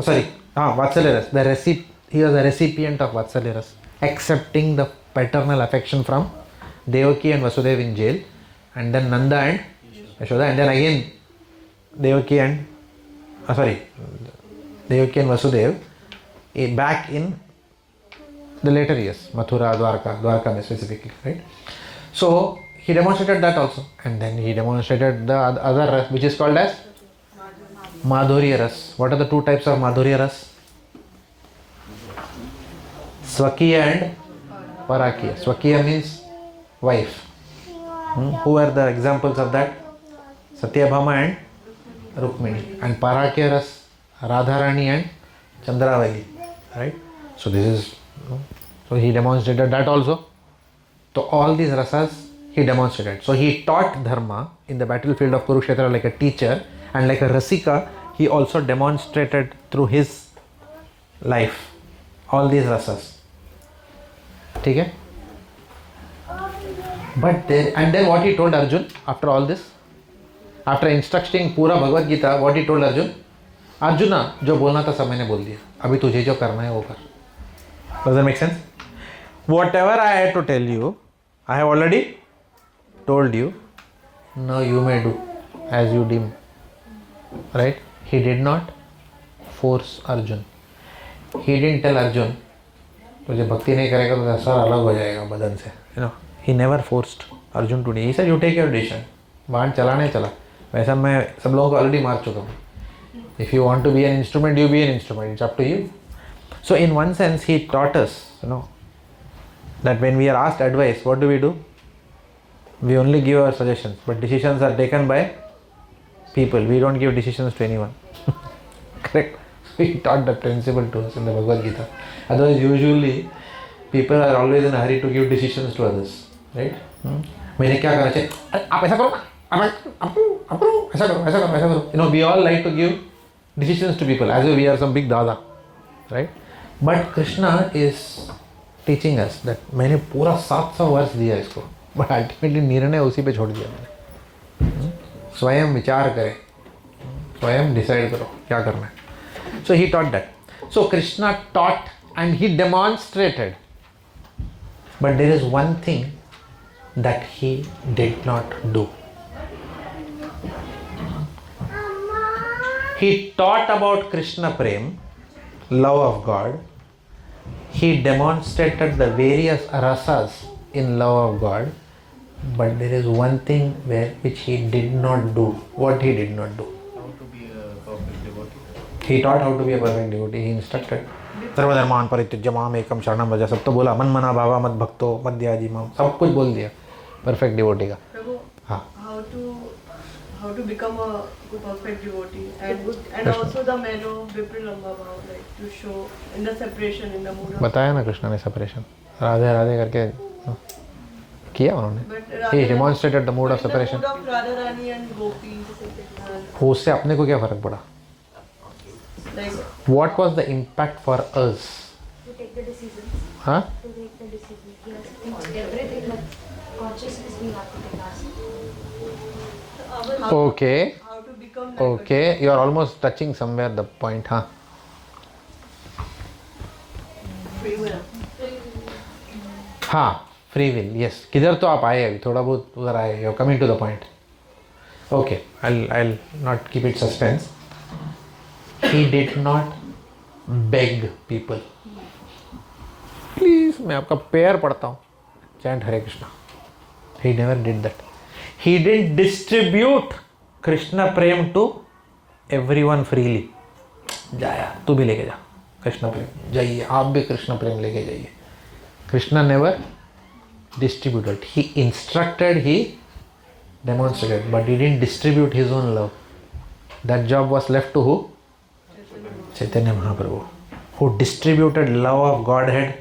Vatsalyaras. He was a recipient of Vatsalyaras, accepting the paternal affection from Devaki and Vasudeva in jail, and then Nanda and Yashoda, and then again Devaki and Vasudeva back in the later years, Mathura, Dwarka specifically, right? So he demonstrated that also, and then he demonstrated the other ras, which is called as Madhurya ras. What are the two types of Madhurya ras? Swakiya and Parakiya. Swakiya means wife. Who are the examples of that? Satyabhama and Rukmini. And Parakiya ras, Radharani and Chandravali. Right? So this is, so he demonstrated that also. So all these rasas he demonstrated. So he taught dharma in the battlefield of Kurukshetra like a teacher, and like a rasika, he also demonstrated through his life all these rasas. Okay? But then, and then what he told Arjun after all this, after instructing Pura Bhagavad Gita, what he told Arjun? Arjuna, जो बोलना था सब मैंने बोल दिया. अभी तुझे जो करना है वो कर. Does that make sense? Whatever I had to tell you, I have already told you. Now you may do as you deem. Right? He did not force Arjun. He didn't tell Arjun, तुझे भक्ति नहीं करेगा तो sir अलग हो जाएगा बदन से. You know, he never forced Arjun to do. He said, you take your decision. बाण चलाने चला. वैसा मैं सब लोगों को already मार चुका हूँ. If you want to be an instrument, you be an instrument. It's up to you. So in one sense, he taught us, that when we are asked advice, what do? We only give our suggestions, but decisions are taken by people. We don't give decisions to anyone. Correct? He taught that principle to us in the Bhagavad Gita. Otherwise, usually people are always in a hurry to give decisions to others. Right? मैंने क्या करना चाहिए? आप ऐसा करो, आप करो, ऐसा करो, ऐसा करो, ऐसा करो. You know, we all like to give decisions to people as if we are some big dada. Right? But Krishna is teaching us that मैंने पूरा 700 वर्ष दिया इसको, but ultimately निर्णय उसी पे छोड़ दिया मैंने. स्वयं विचार करें, स्वयं डिसाइड करो क्या करना है. So he taught that. So Krishna taught and he demonstrated. But there is one thing that he did not do. He taught about Krishna Prem, love of God. He demonstrated the various rasas in love of God. But there is one thing which he did not do. What he did not do? How to be a perfect devotee. He taught how to be a perfect devotee. He instructed. सर्वधर्मान परित्यज्य माम एकम शरणम व्रज. सब तो बोला, मन मना भावा मत भक्तो मद्याजी माम, सब कुछ बोल दिया परफेक्ट डिवोटी का. Prabhu, हाँ. how to become a perfect devotee and also the manner Vipralambha bhav, like to show in the separation in the mood of. बताया ना कृष्ण ने सेपरेशन, राधे राधे करके किया उन्होंने. But He demonstrated the mood of in the separation. mood of Radha Rani and Gopi. वो उससे अपने को क्या फर्क पड़ा? Like What was the impact for us? To take the decisions. Huh? To take the decisions. He has to teach everything, but consciousness we have to take ourselves. Okay. how to become like Okay. You are almost touching somewhere the point, huh? a free will. हाँ, free will. Yes. किधर तो आप आए अभी, थोड़ा बहुत उधर आए. You are coming to the point. Okay, I'll not keep it suspense. He did not beg people. Please, मैं आपका पैर पढ़ता हूँ. Chant Hare Krishna. He never did that. He didn't distribute Krishna prem to everyone freely. जाया, तू भी लेके जा कृष्ण प्रेम. जाइए, आप भी कृष्ण प्रेम लेके जाइए. Krishna never distributed. He instructed, he demonstrated, but he didn't distribute his own love. That job was left to who? Chaitanya Mahaprabhu, who distributed love of Godhead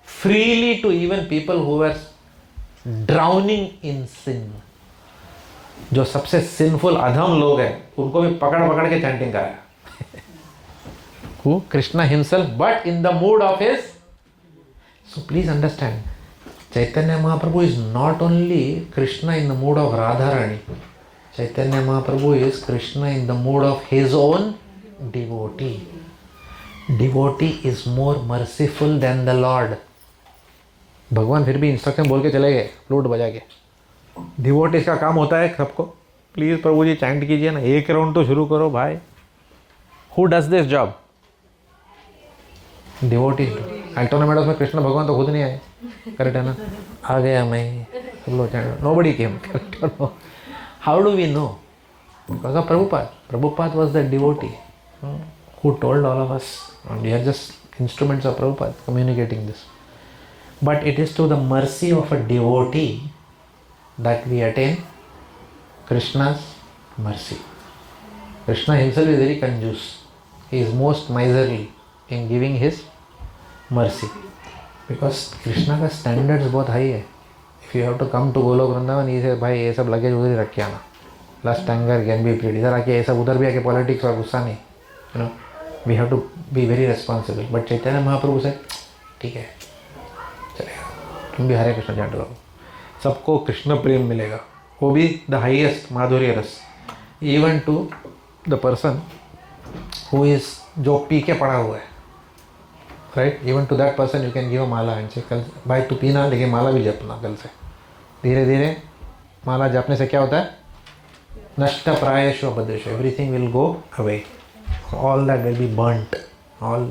freely to even people who were drowning in sin. जो सबसे sinful अधम लोग हैं, उनको भी पकड़ पकड़ के chanting कराया. Who? Krishna himself, but in the mood of his. So please understand, Chaitanya Mahaprabhu is not only Krishna in the mood of Radharani. Chaitanya Mahaprabhu is Krishna in the mood of his own devotee. Devotee is more merciful than the Lord. भगवान फिर भी instruction बोल के चले गए flute बजा के. Devotees का काम होता है सबको, प्लीज प्रभु जी चैंट कीजिए ना, एक राउंड तो शुरू करो भाई. Who does this job? Devotees. अल्टोनामेडोस में कृष्ण भगवान तो खुद नहीं आए. करेक्ट है ना? आ गया मैं, सब लोग chant. Nobody came. How do we know? Because of Prabhupada. Prabhupada was the devotee who told all of us, and we are just instruments of Prabhupada communicating this. But it is to the mercy of a devotee that we attain Krishna's mercy. Krishna himself is very conjuice. He is most miserly in giving his mercy. Because Krishna का standards बहुत high है. If you have to come to Golok Vrindavan, he says, भाई ये सब luggage उधर ही रख के आना. Lust, anger, can be freed. इधर आके ये सब उधर भी आके politics और गुस्सा नहीं. You know, we have to be very responsible. But Chaitanya Mahaprabhu said, ठीक है, चलेगा, तुम भी हरे कृष्ण चैंट करो, सबको कृष्ण प्रेम मिलेगा, वो भी the highest madhurya rasa. Even to the person who is, जो पी के पड़ा हुआ है, right, even to that person you can give a mala and say, कल भाई तू पीना लेकिन माला भी जपना कल से. धीरे धीरे माला जपने से क्या होता है? नष्ट प्रायेषु अभद्रेषु, everything will go away. All that will be burnt. All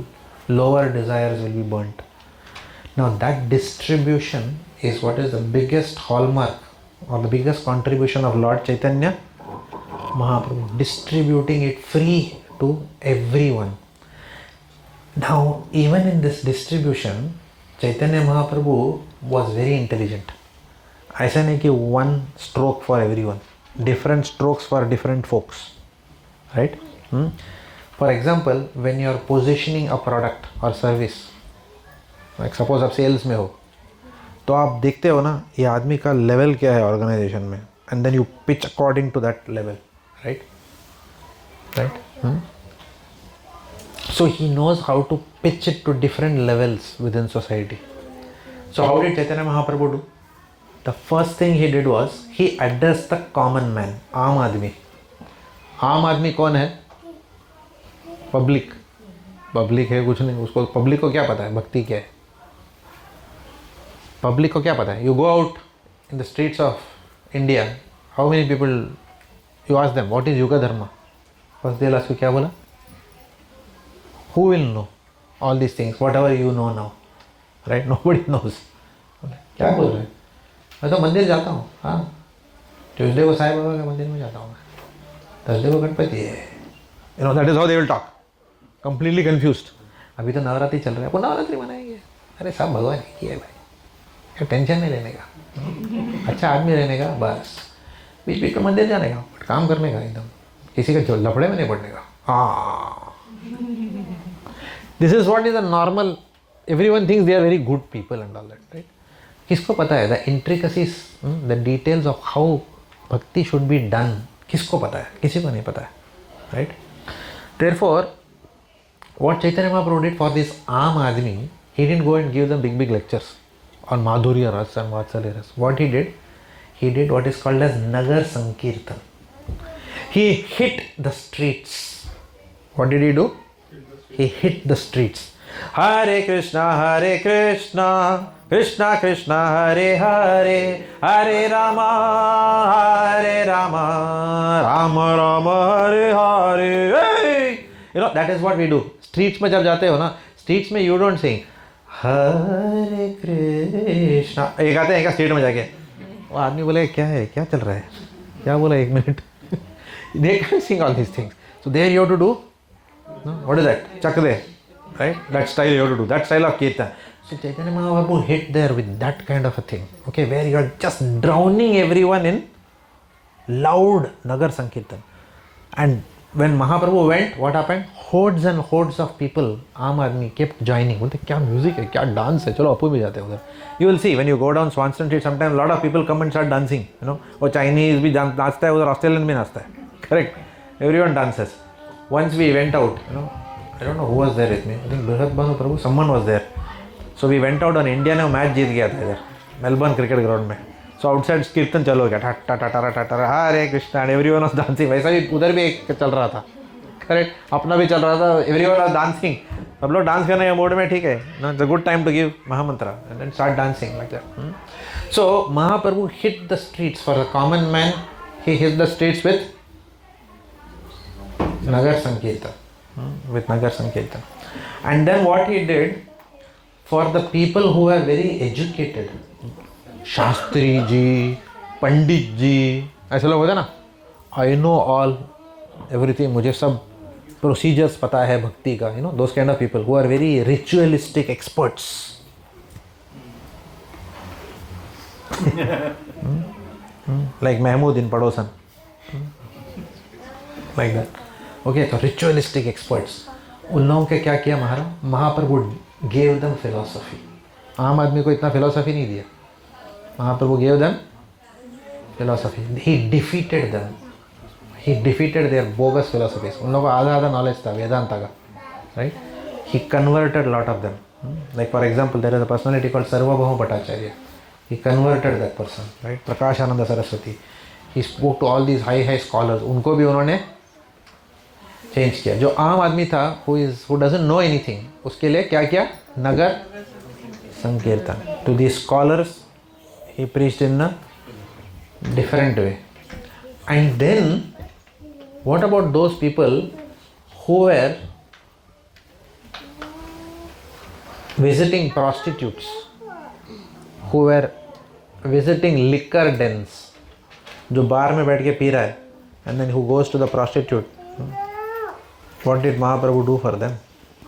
lower desires will be burnt. Now that distribution is what is the biggest hallmark or the biggest contribution of Lord Chaitanya Mahaprabhu, distributing it free to everyone. Now even in this distribution, Chaitanya Mahaprabhu was very intelligent. ऐसा नहीं कि one stroke for everyone, different strokes for different folks. right? For example, when you are positioning a product or service, like suppose आप sales में हो, तो आप देखते हो ना ये आदमी का लेवल क्या है ऑर्गेनाइजेशन में, and then you pitch according to that level, right? So he knows how to pitch it to different levels within society. So how did Chaitanya Mahaprabhu do? The first thing he did was he addressed the common man, आम आदमी. आम आदमी कौन है? Public. Public है कुछ नहीं, उसको पब्लिक को क्या पता है भक्ति क्या है? पब्लिक को क्या पता है? You go out in the streets of India, how many people you ask them what is yoga dharma? First they'll ask you क्या बोला? Who will know all these things, whatever you know now, right? Nobody knows. क्या बोल रहे हैं? मैं तो मंदिर जाता हूँ, हाँ, ट्यूसडे को साईं बाबा के मंदिर में जाता हूँ, थर्सडे को गणपति है, you know, that is how they will talk. Completely confused. अभी तो नवरात्रि चल रहा है, अपन नवरात्रि मनाएंगे. अरे सब भगवान ही किया है भाई, क्या टेंशन नहीं लेने का, अच्छा आदमी रहने का, बस बीच बीच में मंदिर जाने का, बट काम करने का एकदम, किसी के लफड़े में नहीं पड़ने का. हाँ, this is what is a normal. Everyone thinks they are very good people and all that, right? किसको पता है the intricacies, the details of how bhakti should be done? किसको पता है? किसी को नहीं पता है, right? Therefore what Chaitanya Mahaprabhu did for this आम आदमी, he didn't go and give them big lectures on Madhurya Ras and Vatsalya Ras. What he did what is called as Nagar Sankirtan. He hit the streets. What did he do? He hit the streets. Hare Krishna, Krishna Krishna, Hare Hare, Hare Rama, Rama Rama, Hare Hare. Hey! You know, that is what we do. Streets में जब जाते हो ना, streets में you don't sing हरे कृष्णा, एक आते हैं क्या स्ट्रीट में जाके, वो आदमी बोले क्या है, क्या चल रहा है, क्या बोला, एक मिनट. They can sing all this things. So there you have to do what is that, चक दे, right? That style you have to do, that style of kirtan. So Chaitanya Mahaprabhu hit there with that kind of a thing, okay, where you are just drowning everyone in loud Nagar Sankirtan. And when Mahaprabhu went, what happened? Hordes and hordes of people, आम आदमी, kept joining. बोलते क्या music है, क्या dance है, चलो अपू भी जाते हैं उधर. You will see when you go down Swanston Street, sometimes lot of people come and start dancing. You know, वो Chinese भी नाचता है उधर, ऑस्ट्रेलियन भी नाचता है. Correct? Everyone dances. Once we went out, you know, I don't know who was there with me. I think Brihat Bhanu Prabhu, someone was there. So we went out on India ने match जीत गया था इधर Melbourne cricket ground में. So outside कीर्तन चलो गया, टा टा टा टा टा Hare Krishna, and everyone was dancing. वैसा भी उधर भी एक चल रहा था, करेक्ट, अपना भी चल रहा था, एवरीवन वाज डांसिंग. सब लोग डांस करने के मूड में, ठीक है ना, it's a good time to give mahamantra and then start dancing like that. So Mahaprabhu hit the streets for the common man. He hit the streets with Nagar sankirtan, with Nagar Sankirtan. And then what he did for the people who were very educated, Shastri ji, पंडित जी, ऐसे लोग होते ना, I know all everything, मुझे सब procedures पता है भक्ति का, you know, those kind of people who are very ritualistic experts. Like Mahmood in Padosan, like that. Okay, तो रिचुअलिस्टिक एक्सपर्ट्स, उन लोगों के क्या किया महाप्रभु गेव देम फिलोसफी. आम आदमी को इतना फिलोसफी नहीं दिया, महाप्रभु gave them philosophy. He defeated them. He defeated their bogus philosophies. उन लोगों को आधा नॉलेज था वेदांता का, right? He converted lot of them. Like for example, there is a personality called Sarvabhauma Bhattacharya. He converted that person, right? Prakashananda Saraswati. He spoke to all these high scholars. उनको भी उन्होंने change किया. जो आम आदमी था, who doesn't know anything, उसके लिए क्या किया? नगर संकीर्तन. To these scholars, he preached in a different way. And then what about those people who were visiting prostitutes, who were visiting liquor dens, जो बार में बैठ के पी रहा है, and then who goes to the prostitute? What did Mahaprabhu do for them?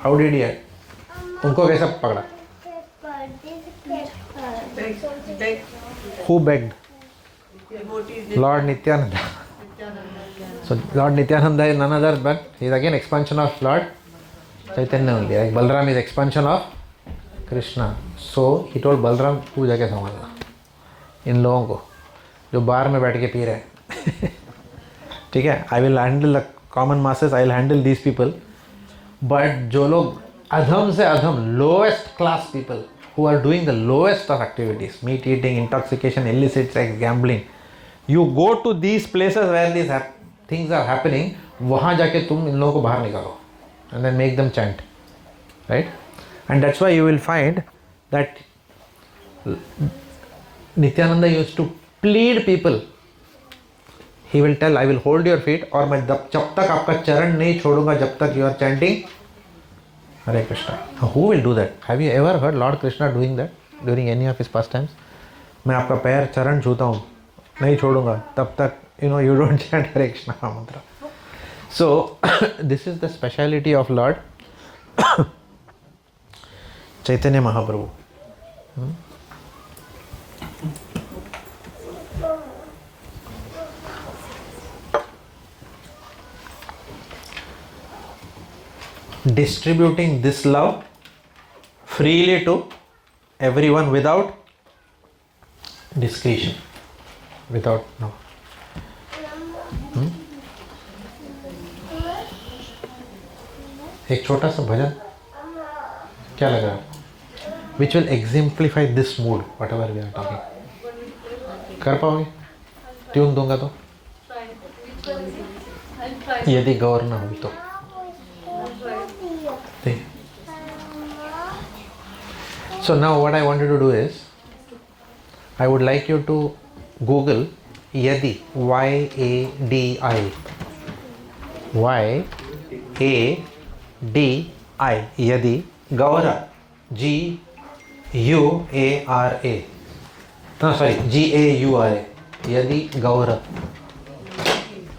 How did he? उनको कैसे पकड़ा? Who begged? Lord Nityananda. So So Lord Nityananda is none other but he is again expansion of Lord Chaitanya only. Like Balram is expansion of Krishna. So he told Balram तू जाके संभालना इन लोगों को जो बार में बैठ के पी रहे हैं. ठीक है, I will handle the common masses, I will handle these people. But जो लोग अधम से अधम lowest class people who are doing the lowest of activities, meat eating, intoxication, illicit sex, gambling, you go to these places where these things are happening, वहाँ जाके तुम इन लोगों को बाहर निकालो and then make them chant, right? And that's why you will find that Nityananda used to plead people. He will tell, I will hold your feet और मैं जब तक आपका चरण नहीं छोड़ूंगा जब तक you are chanting Hare Krishna. Who will do that? Have you ever heard Lord Krishna doing that during any of his pastimes? मैं आपका पैर चरण छूता हूँ नहीं छोड़ूंगा तब तक you don't chant Hare Krishna mantra. So this is the speciality of Lord Chaitanya Mahaprabhu. Distributing this love freely to everyone without discretion, without no. एक छोटा सा भजन क्या लग रहा है which will exemplify this mood whatever we are talking. कर पाओगे? Tune दूंगा तो यदि गौर ना हुई तो So now what I wanted to do is I would like you to Google Yadi, Y-A-D-I, Y-A-D-I, Yadi, Gaura, G-U-A-R-A, no sorry, G-A-U-R-A, Yadi Gaura,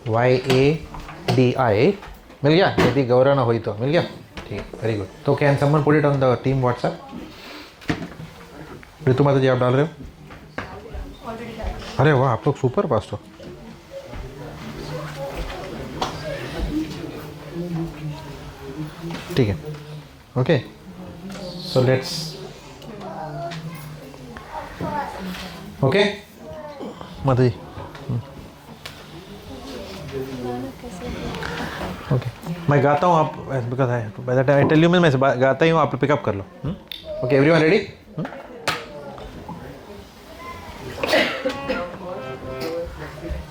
Y-A-D-I, मिल गया? यदि गौरा ना हुई तो मिल गया? ठीक है, वेरी गुड. तो can someone put it on the team WhatsApp? Ritu Mata ji आप डाल रहे हो? अरे वाह, आप लोग सुपर फास्ट हो. ठीक है, ओके. सो लेट्स ओके माता जी. ओके, मैं गाता हूँ, आप बिकॉज आई टेल यू मैं गाता ही हूँ, आप पिकअप कर लो. Okay, everyone ready?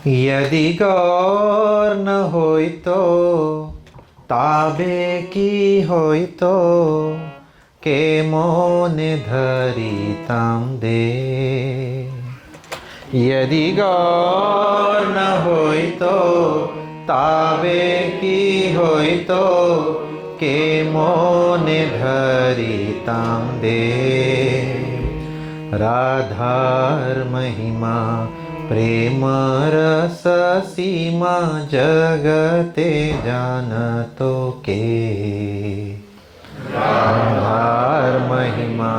यदि गौर न होई तो ताबे की होई तो के मोने धरी ताम दे. यदि गौर न होई तो ताबे की होई तो के मोने धरी ताम दे. राधार महिमा प्रेम रस सीमा जगते जानतो के. राधार महिमा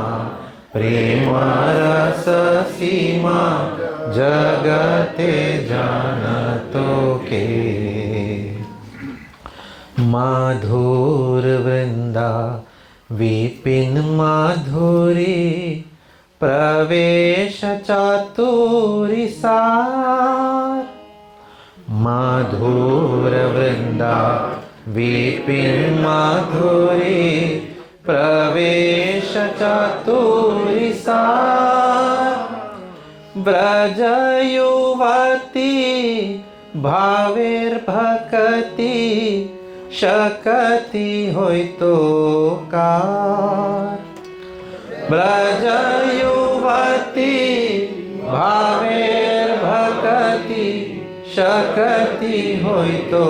प्रेम रस सीमा जगते जानतो के. माधुर वृंदा विपिन माधुरी प्रवेश चातुरी सार. माधुर वृंदा विपिन माधुरी प्रवेश चातुरी सार. ब्रज युवती भावेर भक्ति शकति होई तो कार. ब्रज युवती भावेर भक्ति शकति होई तो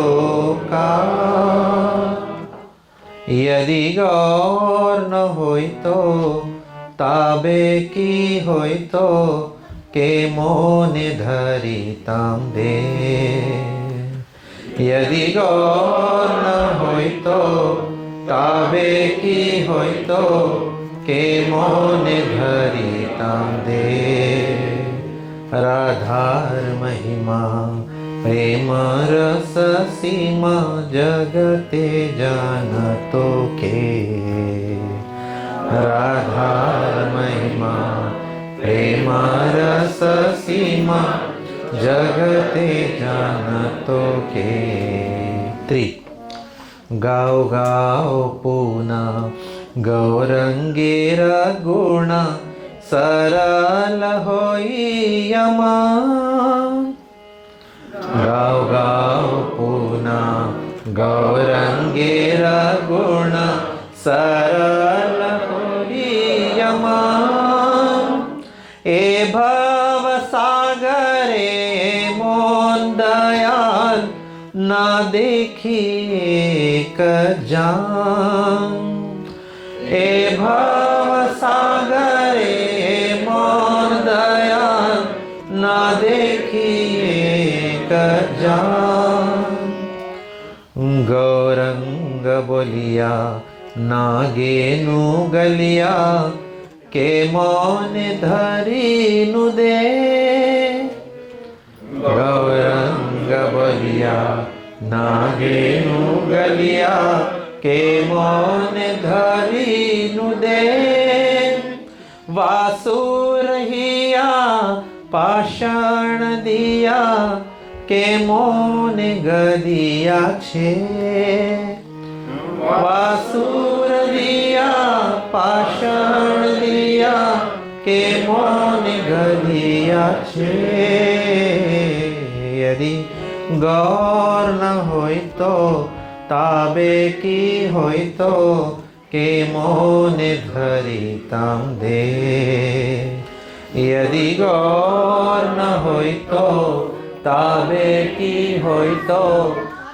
कार. यदि गौर न होई तो ताबे की होई तो के मोने धरी ताम दे. यदि गौर न होई तो ताबे की होई तो के मोने धरी ताम दे. राधार महिमा प्रेम रस सीमा जगते जानतो के राधा महिमा प्रेम रस सीमा जगते जानतो के 3 गाओ गाओ पूना गौरंगेर गुण सरल होई यमा गाओ गाओ पूना गौरंगेर गुण सरल होई यमा ए भव सागरे मोन दयाल न देखिए कजान ए भव सागरे मोन दयाल न देखिए कजान गौरंग बोलिया नागेनु गलिया के मौन धरी नु दे गौरंग बोलिया नागेनु गलिया के मौन धरी नु दे वासुर हिया पाषाण दिया के मौन गदिया छे वासुर दिया पाषाण दिया के मौन गदिया छे यदि गौर न होय तो ताबे की होय तो के मौन धरी ताम दे यदि गौर न होय तो ताबे की होय तो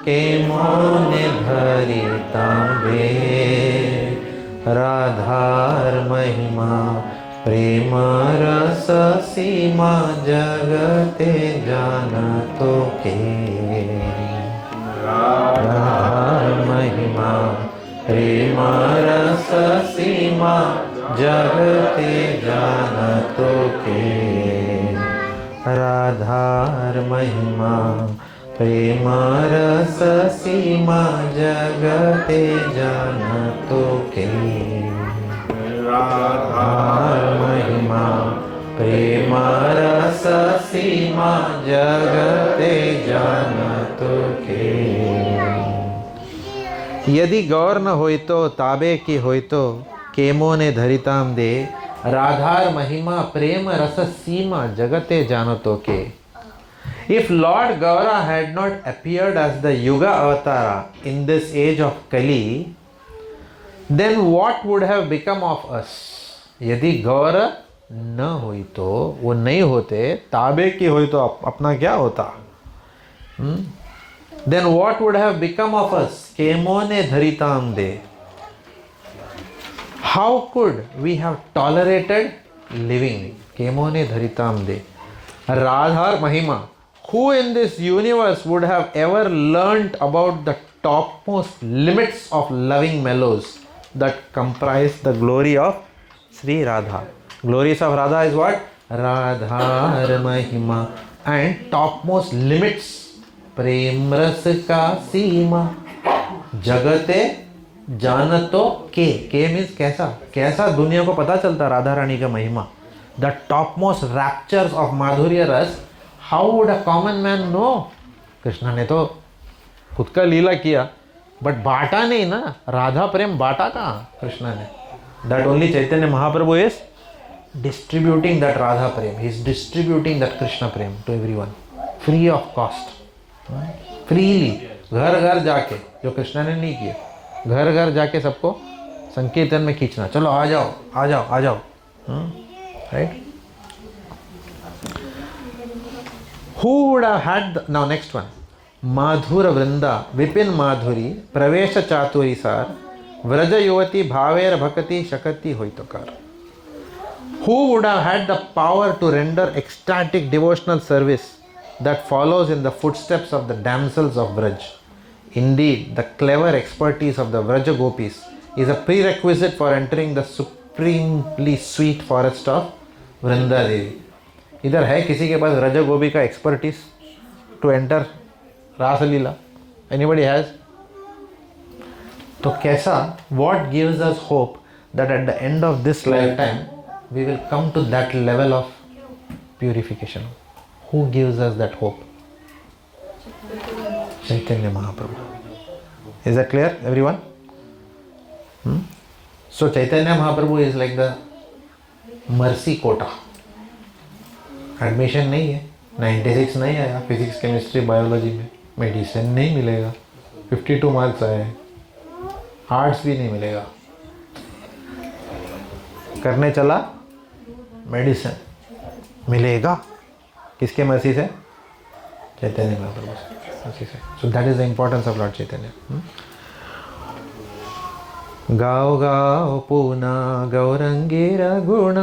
के मौन धरी तांबे राधार महिमा प्रेम रस सीमा जगते जानतो के राधार महिमा प्रेम रस सीमा जगते जानतो के राधार महिमा प्रेम रस सीमा जगते जानतो के राधार महिमा प्रेम रस सीमा जगते जानतो के यदि गौर न होय तो ताबे की होय तो केमो ने धरिताम दे राधार महिमा प्रेम रस सीमा जगते जानतो के If Lord Gaura had not appeared as the Yuga Avatara in this age of Kali, then what would have become of us? यदि गौर न हुई तो वो नहीं होते ताबे की हुई तो अपना क्या होता Then what would have become of us? केमोने धरिताम they How could we have tolerated living? केमोने धरिताम they Radhar Mahima. Who in this universe would have ever learnt about the topmost limits of loving mellows that comprise the glory of Sri Radha? Glories of Radha is what? Radhar Mahima. And topmost limits. Prem ras ka seema. Jagate janato ke. Ke means कैसा? कैसा दुनिया को पता चलता राधा रानी का महिमा. The topmost raptures of Madhurya Ras. How would a common man know? Krishna ने तो खुद का लीला किया बट बांटा नहीं ना राधा प्रेम बांटा कहाँ कृष्णा ने that only Chaitanya Mahaprabhu is distributing that Radha prema ही is distributing that Krishna prema to everyone free of cost freely घर घर जाके जो कृष्णा ने नहीं किया घर घर जाके सबको संकीर्तन में खींचना चलो आ जाओ आ जाओ आ जाओ right Who would have had now next one Madhura Vrinda Vipin Madhuri Pravesha Chaturi Sar Vraja Yuvati Bhaver Bhakati Shakati Hoitokar. Who would have had the power to render ecstatic devotional service that follows in the footsteps of the damsels of Vraj? Indeed, the clever expertise of the Vraja Gopis is a prerequisite for entering the supremely sweet forest of Vrinda Devi. इधर है किसी के पास रज गोपी का expertise to enter Rasa Leela? Anybody has? तो कैसा, what gives us hope that at the end of this lifetime we will come to that level of purification? Who gives us that hope? Chaitanya Mahaprabhu. Is that clear, everyone? So Chaitanya Mahaprabhu is like the mercy quota. Admission नहीं है, 96 नहीं आया physics chemistry biology में, medicine नहीं मिलेगा, 52 marks आए, arts भी नहीं मिलेगा, करने चला मेडिसिन मिलेगा, किसके मर्सी से? चैतन्य महाप्रभु से, मर्सी से. So that is the importance of lord Chaitanya. गाओ गाओ पूना गौरंगीर गुण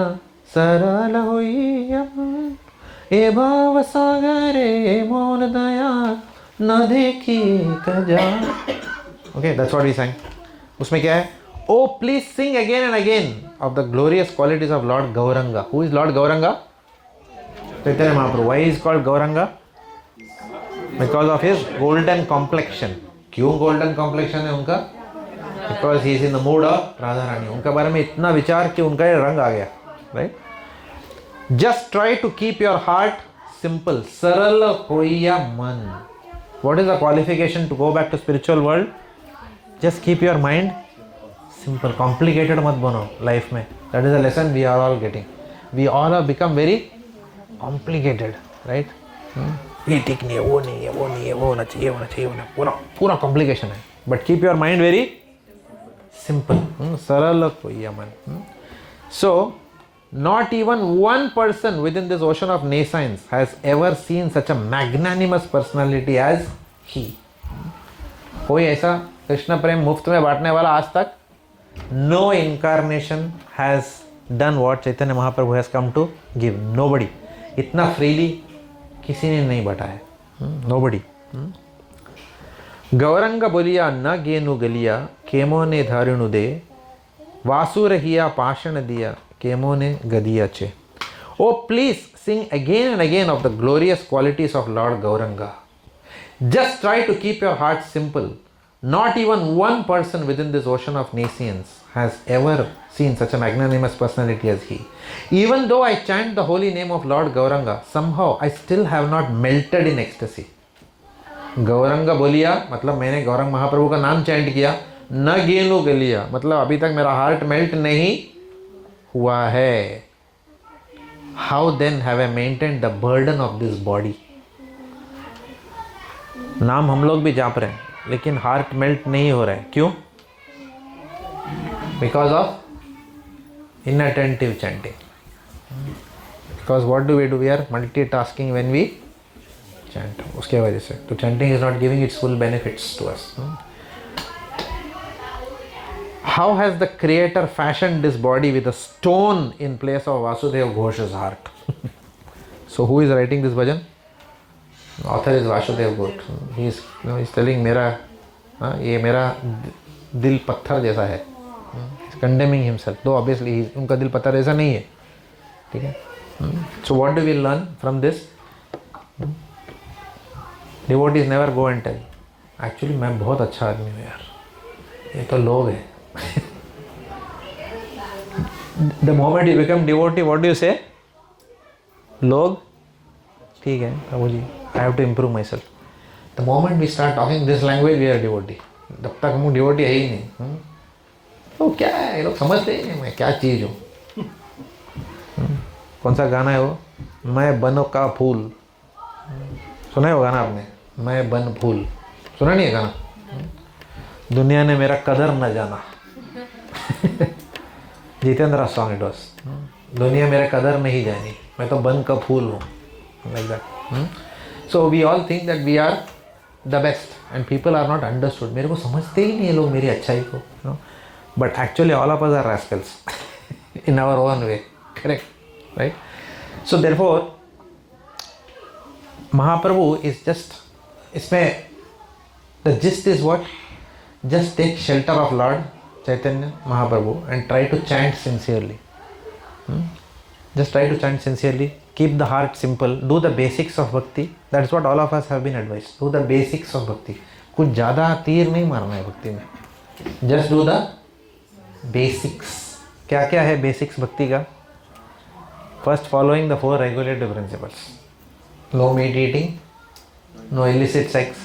सरल होई ए भाव सागरे मौन दया न देखी कजा. Okay, that's what we sang. उसमें क्या है? Oh please sing again and again of the glorious qualities of lord Gauranga. Who is lord Gauranga? Chaitanya Mahaprabhu. Why is called Gauranga? Because of his golden complexion. क्यों गोल्डन कॉम्प्लेक्शन है उनका? Because he is in the mood of Radha Rani. उनके बारे में इतना विचार कि उनका ये रंग आ गया. Right? Just try to keep your heart simple. सरल होइया मन. What is the qualification to go back to spiritual world? Just keep your mind simple. Complicated मत बनो life में. That is a lesson we are all getting. We all have become very complicated, right? ये ठीक नहीं है, वो नहीं है, वो नहीं है, वो होना चाहिए, होना चाहिए, होना पूरा complication है. But keep your mind very simple. सरल होइया मन. So not even one person within this ocean of nescience has ever seen such a magnanimous personality as he. कोई ऐसा कृष्ण प्रेम मुफ्त में बांटने वाला आज तक? No incarnation has done what Chaitanya Mahaprabhu has come to give. Nobody. इतना freely किसी ने नहीं बांटा है. Nobody. गौरंग बोलिया न गेनु गलिया केमो ने धारिणु दे वासु रहिया पाषण दिया केमो ने गदिया चे. Oh, please sing again and again of the glorious qualities of Lord Gauranga. Just try to keep your heart simple. Not even one person within this ocean of nescience has ever seen such a magnanimous personality as he. Even though I chant the holy name of Lord Gauranga, somehow I still have not melted in ecstasy. Gaurang बोलिया मतलब मैंने गौरंग महाप्रभु का नाम chant किया. न गेनु गलिया मतलब अभी तक मेरा हार्ट मेल्ट नहीं हुआ है. How then have I maintained the burden of this body? नाम हम लोग भी जाप रहे हैं लेकिन हार्ट मेल्ट नहीं हो रहा है. क्यों? Because of inattentive chanting. Because what do? We are multitasking when we chant. उसके वजह से तो chanting is not giving its full benefits to us. How has the creator fashioned this body with a stone in place of Vasudeva Ghosh's heart? So who is writing this bhajan? Author is Vasudeva Ghosh. He is telling ये मेरा दिल पत्थर जैसा है. He's condemning himself. Though obviously उनका दिल पत्थर जैसा नहीं है. ठीक है? So what do we learn from this? Devotees never go and tell. Actually मैं बहुत अच्छा आदमी हूँ यार. ये तो लोग हैं. The moment you become devotee, what do you say? लोग ठीक है प्रभु जी, I have to improve myself. The moment we start talking this language, we are devotee. तब तक हम devotee है ही नहीं. तो क्या है, ये लोग समझते ही नहीं मैं क्या चीज़ हूँ. कौन सा गाना है वो? मैं बन का फूल. सुना है वो गाना आपने? मैं बन फूल. सुना नहीं है गाना? दुनिया ने मेरा कदर न जाना. Jitendra song it was. दुनिया मेरा कदर नहीं जानी, मैं तो बन का फूल हूँ. Like that. So we all think that we are the best and people are not understood. मेरे को समझते ही नहीं है लोग मेरी अच्छाई को. But actually all of us are rascals in our own way. Correct, right? So therefore Mahaprabhu is just, इसमें the gist is what? Just take shelter of Lord Chaitanya Mahaprabhu and try to chant sincerely. Just try to chant sincerely. keep the heart simple, do the basics of bhakti. That's what all of us have been advised. Do the basics of bhakti. कुछ ज़्यादा तीर नहीं मारना है भक्ति में. Just do the basics. क्या क्या है basics भक्ति का? First, following the 4 regulative principles. No meat eating, no illicit sex,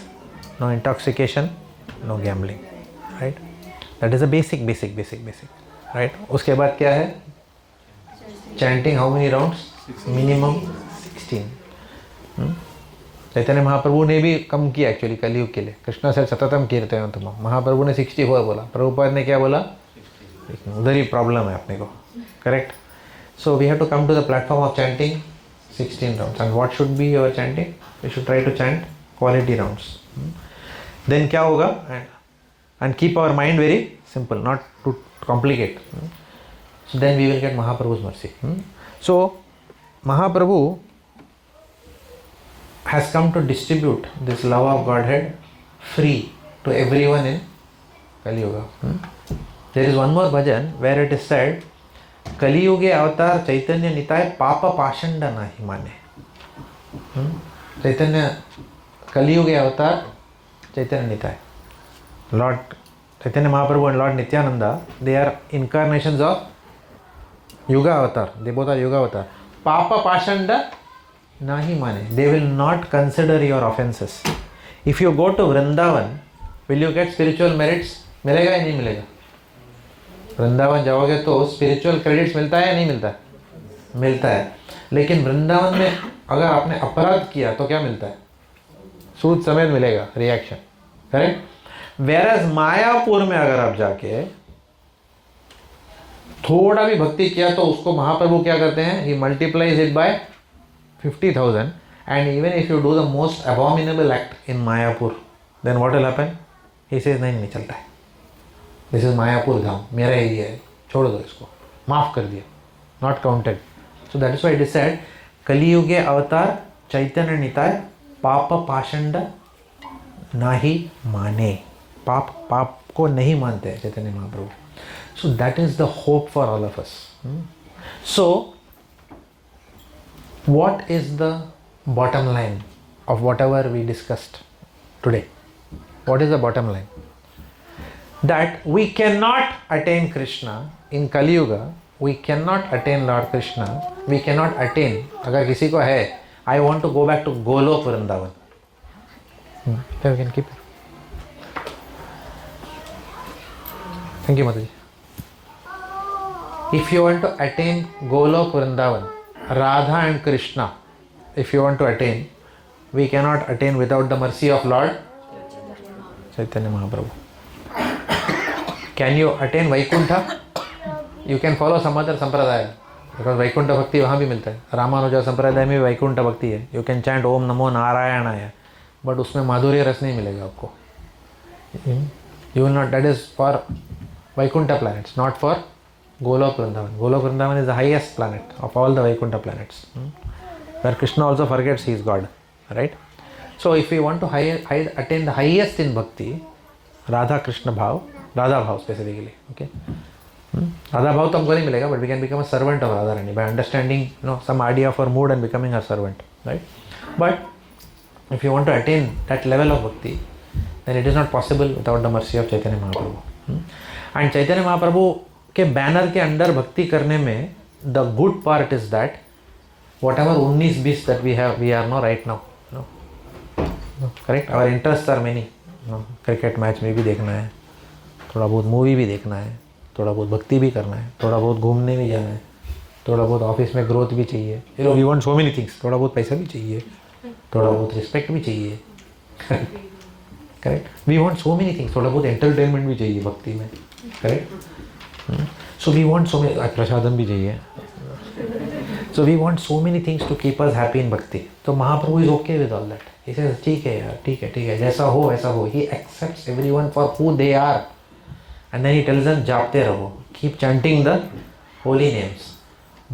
no intoxication, no gambling. Right? That is a basic. Right? उसके बाद क्या है? Chanting how many rounds? Minimum 16. Chaitanya Mahaprabhu ने भी कम किया एक्चुअली कलयुग के लिए. कृष्ण से सततम कीर्तन तुम. महाप्रभु ने 64 बोला. प्रभुपाद ने क्या बोला? उधर ही प्रॉब्लम है अपने को. Correct. So we have to come to the platform of chanting 16 rounds. And what should be your chanting? We should try to chant quality rounds. Then क्या होगा? And keep our mind very simple, not to complicate. So then we will get Mahaprabhu's mercy. So Mahaprabhu has come to distribute this love of Godhead free to everyone in Kali Yuga. There is one more bhajan where it is said, Kali Yuge avatar Chaitanya Nitai Papa Pashanda nahi mane. Chaitanya Kali Yuge avatar Chaitanya Nitai. Lord Chaitanya Mahaprabhu and Lord Nityananda, they are incarnations of Yuga avatar. They both are Yuga avatar. Papa Pashanda nahi mane. They will not consider your offenses. If you go to Vrindavan, will you get spiritual merits? मिलेगा या नहीं मिलेगा? वृंदावन जाओगे तो spiritual credits मिलता है या नहीं मिलता है? मिलता है. लेकिन वृंदावन में अगर आपने अपराध किया तो क्या मिलता है? सूद समेत मिलेगा, रिएक्शन. करेक्ट. वेरस मायापुर में अगर आप जाके थोड़ा भी भक्ति किया तो उसको महाप्रभु क्या करते हैं? He multiplies it by 50,000. And even if you do the most abominable act in Mayapur, then what will happen? He says नहीं चलता है. दिस इज मायापुर धाम, मेरा एरिया है, छोड़ दो इसको, माफ कर दिया, not counted. So that is why it is said कलियुगे अवतार चैतन्य निताय पाप पाषंड नाही माने. पाप को नहीं मानते हैं Chaitanya Mahaprabhu. So that is the hope for all of us. So what is the bottom line of whatever we discussed today? What is the bottom line? That we cannot attain Krishna in Kali Yuga. We cannot attain Lord Krishna. We cannot attain. अगर किसी को है, I want to go back to Golok Vrindavan. So we can keep it. Thank you, Mataji. If you want to attain Golok Vrindavan, Radha and Krishna, if you want to attain, we cannot attain without the mercy of Lord Chaitanya Mahaprabhu. Can you attain Vaikuntha? You can follow some other sampradaya, because Vaikuntha Bhakti वहाँ भी मिलता है. रामानुजा संप्रदाय में भी Vaikuntha Bhakti है. You can chant Om Namo Narayanaaya, but उसमें माधुर्य रस नहीं मिलेगा आपको. You will not. That is for Vaikuntha planets, not for Golok Vrindavan. Golok Vrindavan is the highest planet of all the Vaikuntha planets, where Krishna also forgets he is God, right? So if we want to attain the highest in Bhakti, Radha Krishna Bhav, Radha Bhav specifically, okay? Radha Bhav तो हमको नहीं मिलेगा, but we can become a servant of Radharani by understanding, some idea of her mood and becoming her servant, right? But if you want to attain that level of bhakti, then it is not possible without the mercy of Chaitanya Mahaprabhu. And Chaitanya Mahaprabhu के banner के अंदर भक्ति करने में the good part is that whatever 19-20 that we are now right now, correct? Our interests are many. Cricket match में भी देखना है, थोड़ा बहुत मूवी भी देखना है, थोड़ा बहुत भक्ति भी करना है, थोड़ा बहुत घूमने भी जाना है, थोड़ा बहुत ऑफिस में ग्रोथ भी चाहिए. We want so many things. थोड़ा बहुत पैसा भी चाहिए, थोड़ा बहुत रिस्पेक्ट भी चाहिए, correct? We want so many things. थोड़ा बहुत एंटरटेनमेंट भी चाहिए भक्ति में, correct? So we want so many, प्रसादम भी चाहिए. So we want so many things to keep us happy in bhakti. So Mahaprabhu is okay with all that. He says, ठीक है यार, ठीक है, जैसा हो वैसा हो. He accepts everyone for who they are. And then he tells them, जापते रहो. Keep chanting the holy names.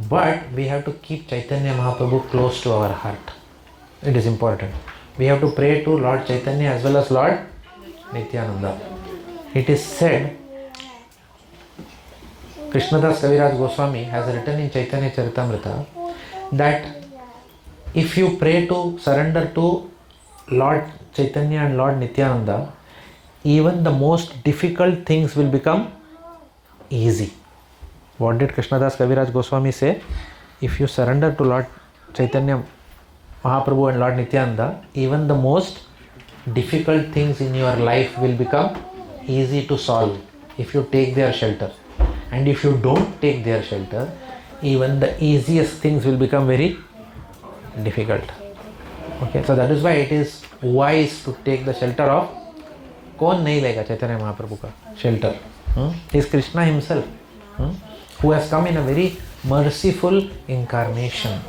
But we have to keep Chaitanya Mahaprabhu close to our heart. It is important. We have to pray to Lord Chaitanya as well as Lord Nityananda. It is said, Krishnadas Kaviraj Goswami has written in Chaitanya Charitamrita that If you pray to surrender to Lord Chaitanya and Lord Nityananda, even the most difficult things will become easy. What did Krishnadas Kaviraj Goswami say? If you surrender to Lord Chaitanya Mahaprabhu and Lord Nityananda, even the most difficult things in your life will become easy to solve if you take their shelter. And if you don't take their shelter, even the easiest things will become very difficult. Okay, so that is why it is wise to take the shelter of. कौन नहीं लेगा चैतन्य महाप्रभु का shelter? Is Krishna himself, who has come in a very merciful incarnation.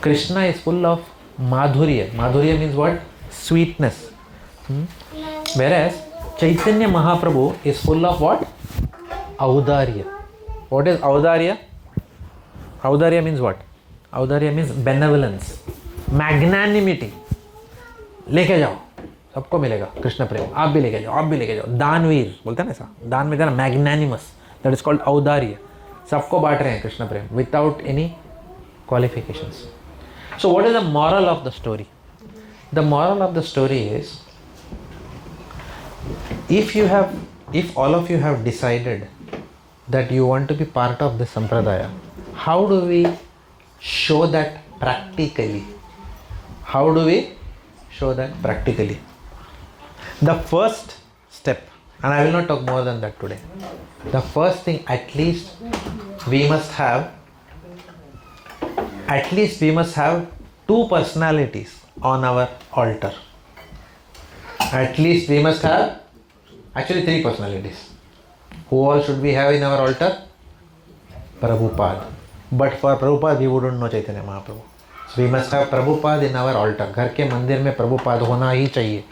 Krishna is full of madhurya. Madhurya means what? Sweetness. Whereas Chaitanya Mahaprabhu is full of what? Audarya. What is Audarya? Audarya means what? Audarya means benevolence, magnanimity. लेके जाओ, सबको मिलेगा कृष्ण प्रेम, आप भी लेके जाओ, आप भी लेके जाओ. दानवीर बोलते हैं ना ऐसा, दान में देना, मैग्नानिमस, दैट इज कॉल्ड औदार्य. सबको बांट रहे हैं कृष्ण प्रेम without any qualifications. So what is the moral of the story? The moral of the story is, if all of you have decided that you want to be part of this sampradaya, how do we show that practically? How do we show that practically? The first step, and I will not talk more than that today, the first thing, at least we must have two personalities on our altar. At least we must have actually three personalities. Who all should we have in our altar? Prabhupada. But for Prabhupada we wouldn't know Chaitanya Mahaprabhu. So we must have Prabhupada in our altar. घर के मंदिर में Prabhupada होना ही चाहिए.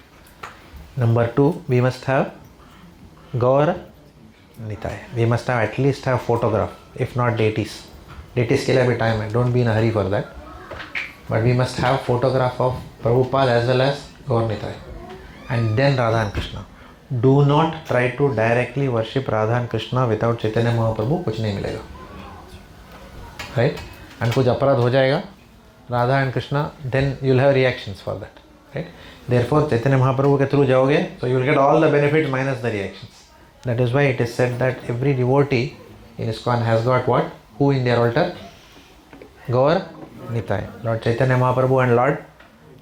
Number 2, we must have Gaur Nitai. We must have at least have photograph, if not deities. Deities के लिए अभी time है. Don't be in a hurry for that. But we must have photograph of Prabhupada as well as Gaur Nitai. And then Radha and Krishna. Do not try to directly worship Radha and Krishna without Chaitanya Mahaprabhu. कुछ नहीं मिलेगा. Right? And कुछ अपराध हो जाएगा, Radha and Krishna, then you'll have reactions for that. Right? Therefore, Chaitanya Mahaprabhu के through जाओगे, so you will get all the benefits minus the reactions. That is why it is said that every devotee in ISKCON has got what? Who in their altar? Gaur Nitai, Lord Chaitanya Mahaprabhu and Lord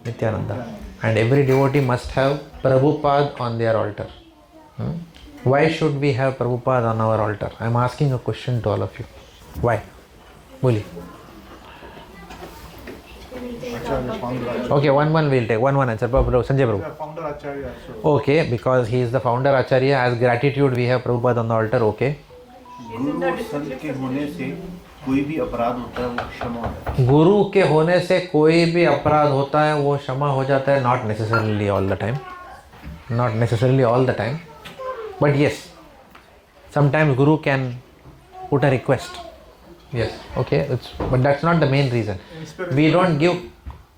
Nityananda. And every devotee must have Prabhupada on their altar. Why should we have Prabhupada on our altar? I am asking a question to all of you. Why? Boli. Okay, one we'll take. One answer. Sanjay Prabhu. Founder Acharya. Okay, because he is the founder Acharya. As gratitude, we have Prabhupada on the altar. Okay. गुरु संत के होने से कोई भी अपराध होता है वो क्षमा होता है. गुरु के होने से कोई भी अपराध होता है वो क्षमा हो जाता है. Not necessarily all the time. Not necessarily all the time. But yes, sometimes Guru can put a request. Yes, okay, but that's not the main reason. We don't give.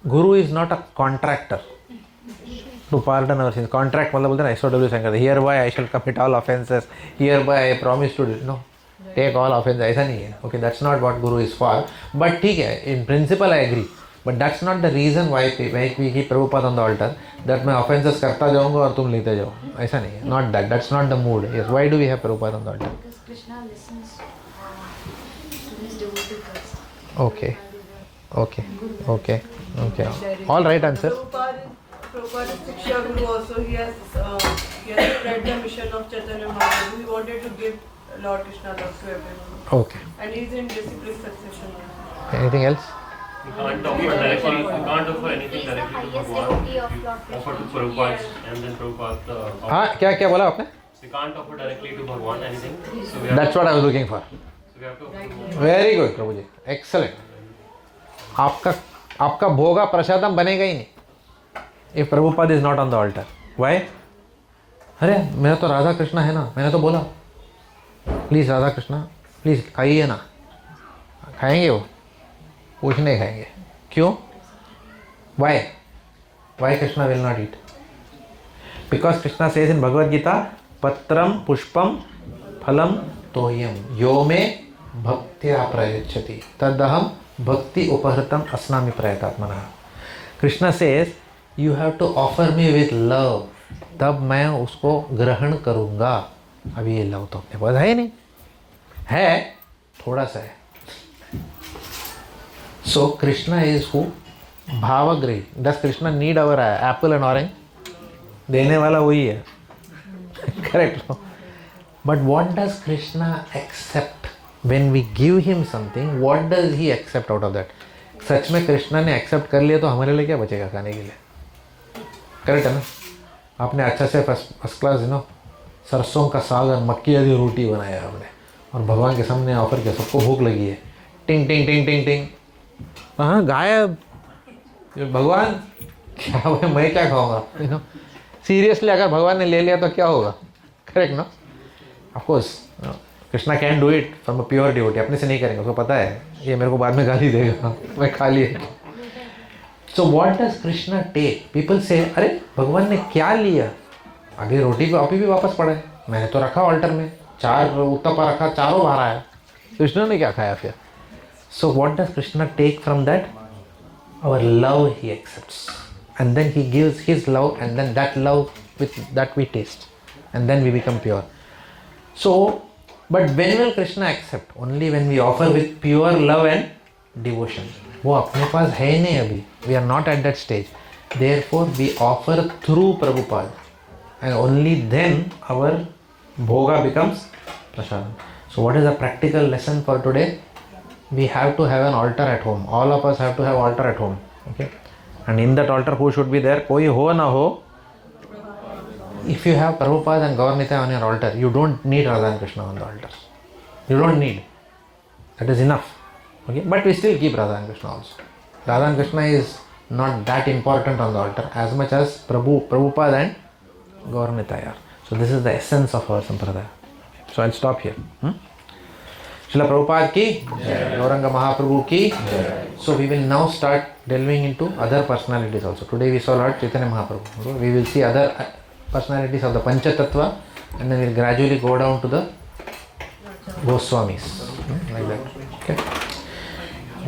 Guru is not a contractor to pardon our sins. Contract मतलब बोलते हैं ना, SOW sign करते. Hereby I shall commit all offences. Hereby I promise to do. No, take all offences. ऐसा नहीं है. Okay, that's not what Guru is for. But ठीक है, in principle I agree. But that's not the reason why we keep Prabhupada on the altar. That मैं offences करता जाऊँगा और तुम लेते जाओ. ऐसा नहीं है. Not that. That's not the mood. Yes. Why do we have Prabhupada on the altar? Because Krishna listens to his devotee first. Okay. All right answer. Prabhupada is Shiksha Guru also. He has spread the mission of Chaitanya Mahaprabhu. He wanted to give Lord Krishna love to everyone. Okay. And he is in discipline succession. Anything else? You can't offer directly. You can't offer anything He is the directly to highest Bhagwan. devotee of Lord You offer to Krishna. Prabhupada and then Prabhupada. हाँ क्या बोला आपने? You can't offer directly to Bhagwan anything. So we have That's what I was looking for. So we have to offer. Very good Prabhu ji. Excellent. आपका भोगा प्रसादम बनेगा ही नहीं. If Prabhupada is not on the altar. Why? अरे मेरा तो राधा कृष्णा है ना, मैंने तो बोला. प्लीज़ राधा कृष्णा प्लीज़ खाइए ना. खाएंगे वो? कुछ नहीं खाएंगे. क्यों? Why? Why Krishna will not eat? Because Krishna says in Bhagavad Gita, Patram Pushpam Phalam Toyam Yo me Bhaktya Prayachati Tadaham Bhakti upahritam asnami prayatatmana. Krishna says, you have to offer me with love. तब मैं उसको ग्रहण करूँगा. अभी ये love तो अपने पास है नहीं. है, थोड़ा सा है. So Krishna is who? Bhavagrahi. Does Krishna need our apple and orange? देने वाला वही है. Correct. But what does Krishna accept? When we give him something, what does he accept out of that? सच में कृष्णा ने एक्सेप्ट कर लिया तो हमारे लिए क्या बचेगा खाने के लिए? करेक्ट है ना? आपने अच्छा से फर्स्ट क्लास सरसों का साग और मक्की आदि रोटी बनाया आपने और भगवान के सामने ऑफर किया, सबको भूख लगी है. टिंग टिंग टिंग टिंग टिंग. हाँ गायब. भगवान क्या हुआ, मैं क्या खाऊंगा? सीरियसली अगर भगवान ने ले लिया तो क्या होगा? करेक्ट ना? Of course Krishna can do it from a pure devotee. अपने से नहीं करेंगे, उसको पता है ये मेरे को बाद में गाली देगा, मैं खा लिया. So what does Krishna take? People say अरे भगवान ने क्या लिया? आगे रोटी पे अभी भी वापस पड़ा है, मैंने तो रखा ऑल्टर में, 4 उत्तपा रखा, चारों बाहर आया. कृष्णा ने क्या खाया फिर? So what does Krishna take from that? Our love he accepts, and then he gives his love, and then that love with that we taste, and then we become pure. So, but when will Krishna accept? Only when we offer with pure love and devotion. वो अपने पास है नहीं अभी. We are not at that stage. Therefore, we offer through Prabhupada, and only then our bhoga becomes prasadam. So, what is the practical lesson for today? We have to have an altar at home. All of us have to have altar at home. Okay, and in that altar who should be there? कोई हो ना हो. If you have Prabhupada and Gaur-Nitai on your altar, you don't need Radha and Krishna on the altar. You don't need. That is enough. Okay, but we still keep Radha and Krishna also. Radha and Krishna is not that important on the altar as much as Prabhupada and Gaur-Nitai are. So this is the essence of our sampradaya. So I'll stop here. Srila Prabhupada ki, Gauranga Mahaprabhu ki. So we will now start delving into other personalities also. Today we saw Lord Chaitanya Mahaprabhu. So we will see other personalities of the Pancha Tattva, and then we'll gradually go down to the Goswamis. Like that. Okay.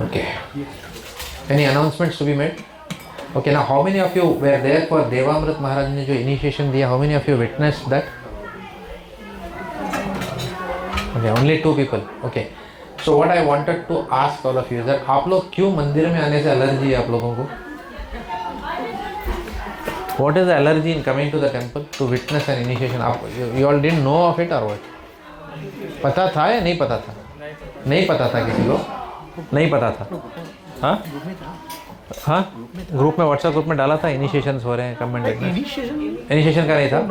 Okay. Any announcements to be made? Okay, now how many of you were there for Devamrit Maharaj ne jo initiation diya? How many of you witnessed that? Okay, only 2 people. Okay. So what I wanted to ask all of you is that आप लोग क्यों मंदिर में आने से allergy है आप लोगों को? What is the allergy in coming to the temple to witness an initiation? You all didn't know of it or what? पता था या नहीं पता था? नहीं पता था किसी को? नहीं पता था? हाँ? हाँ? ग्रुप में व्हाट्सएप ग्रुप में डाला था इनिशिएशंस हो रहे हैं कमेंट. इनिशिएशन का नहीं था?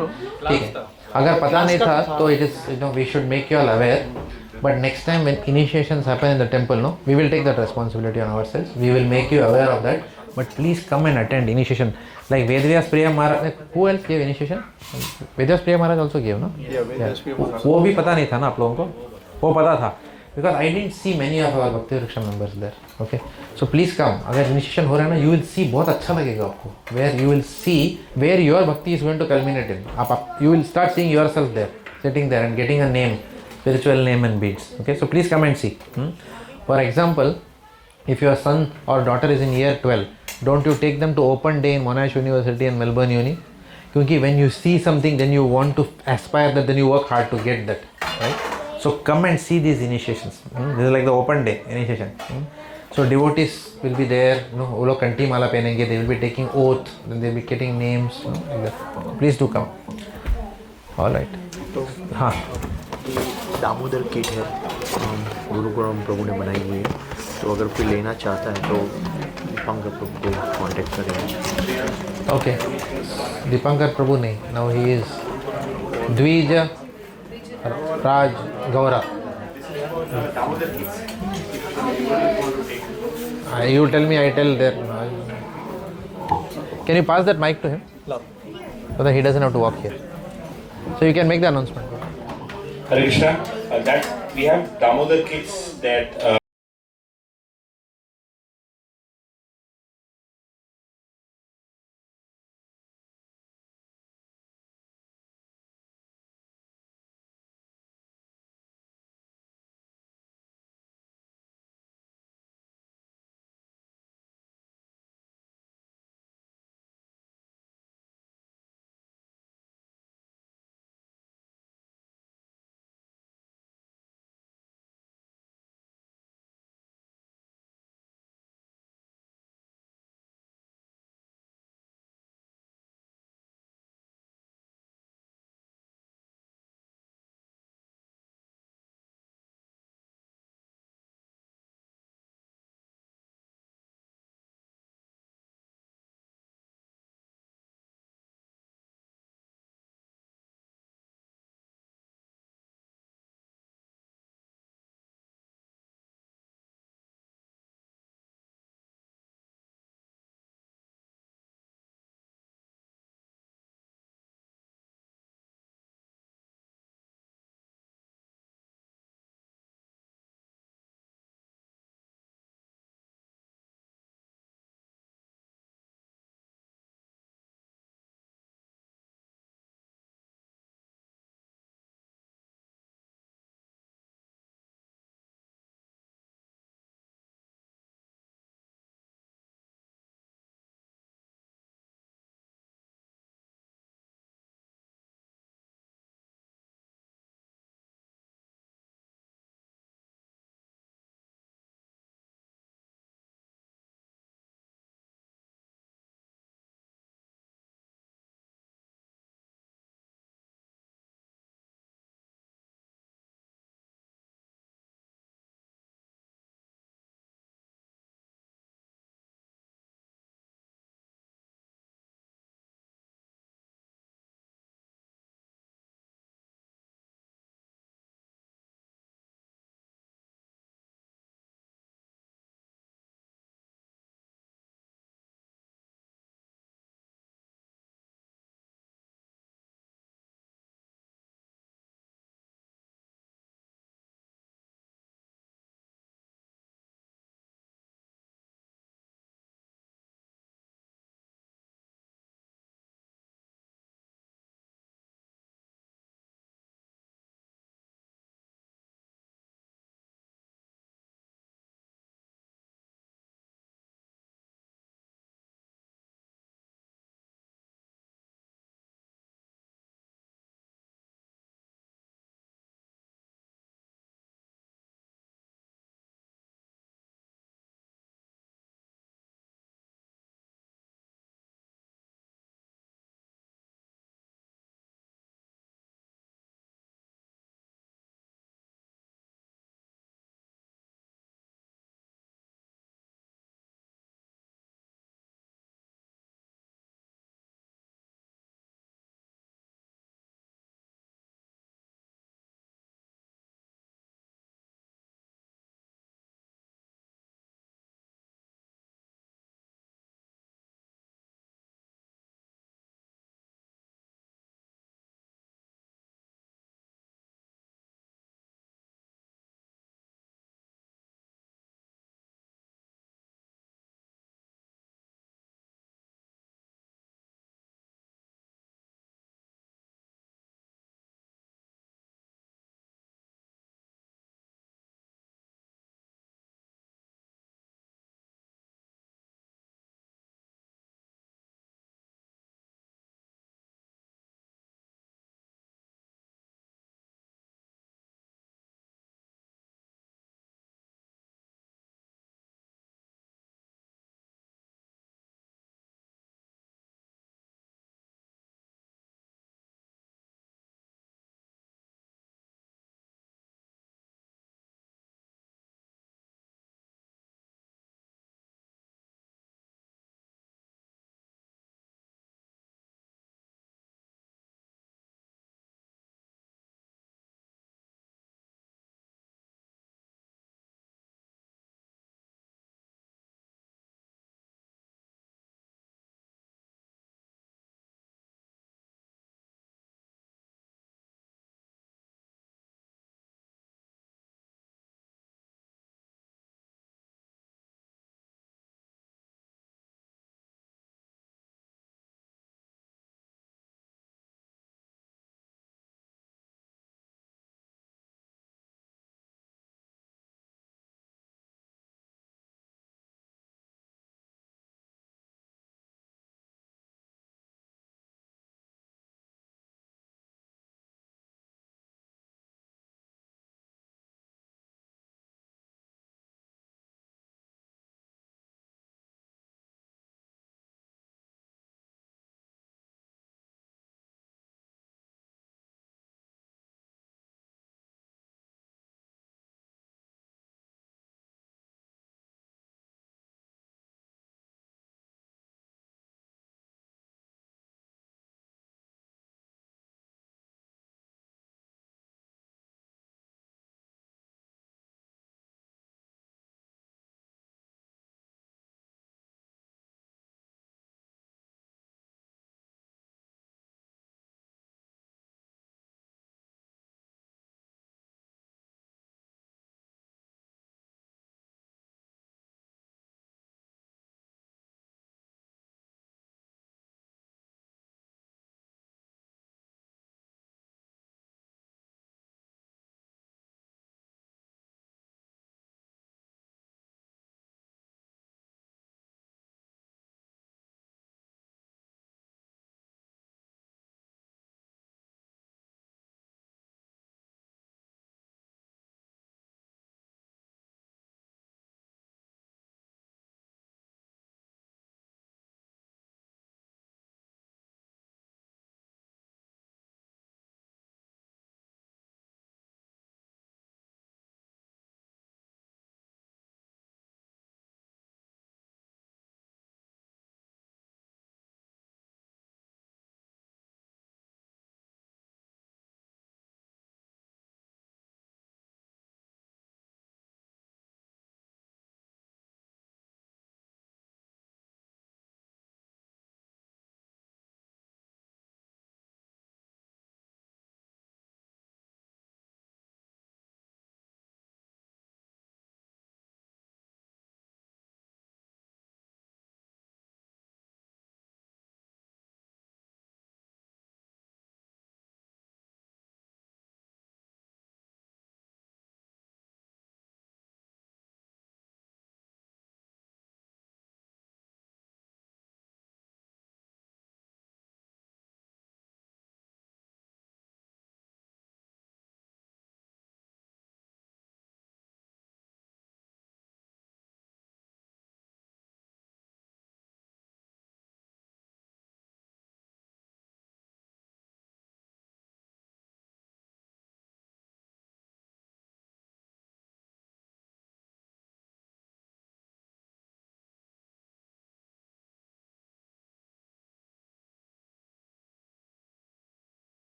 ठीक है. अगर पता नहीं था तो it is, we should make you all aware. But next time when initiations happen in the temple, we will take that responsibility on ourselves. We will make you aware of that. But please come and attend initiation. Like Vedvyas Priya Maharaj, who else gave initiation? Vedvyas Priya Maharaj also gave, no? Yeah, Vedvyas Priya Maharaj. वो भी पता नहीं था ना आप लोगों को? वो पता था. Because I didn't see many of our Bhakti Vriksha members there. Okay, so please come. अगर initiation हो रहा है ना, you will see बहुत अच्छा लगेगा आपको. Where you will see where your bhakti is going to culminate in. You will start seeing yourself there, sitting there and getting a name, spiritual name and beads. Okay, so please come and see. For example, if your son or daughter is in year 12, don't you take them to open day in Monash University and Melbourne Uni? Because when you see something, then you want to aspire that, then you work hard to get that, right? So come and see these initiations. This is like the open day initiation. So devotees will be there. वो लोग कंठी माला पहनेंगे. They will be taking oath. Then they will be getting names. Like that. Please do come. All right. हाँ. Damodar kit है, गुरुकुलम प्रभु ने बनाई हुई है. तो अगर कोई लेना चाहता है तो दीपांकर प्रभु को कांटेक्ट करें. Okay. दीपांकर प्रभु नहीं. Now he is Dvija Raj Gaura. You tell me, I tell there. Can you pass that mic to him? No. So that he doesn't have to walk here. So you can make the announcement. Hare Krishna. That we have Damodar kits that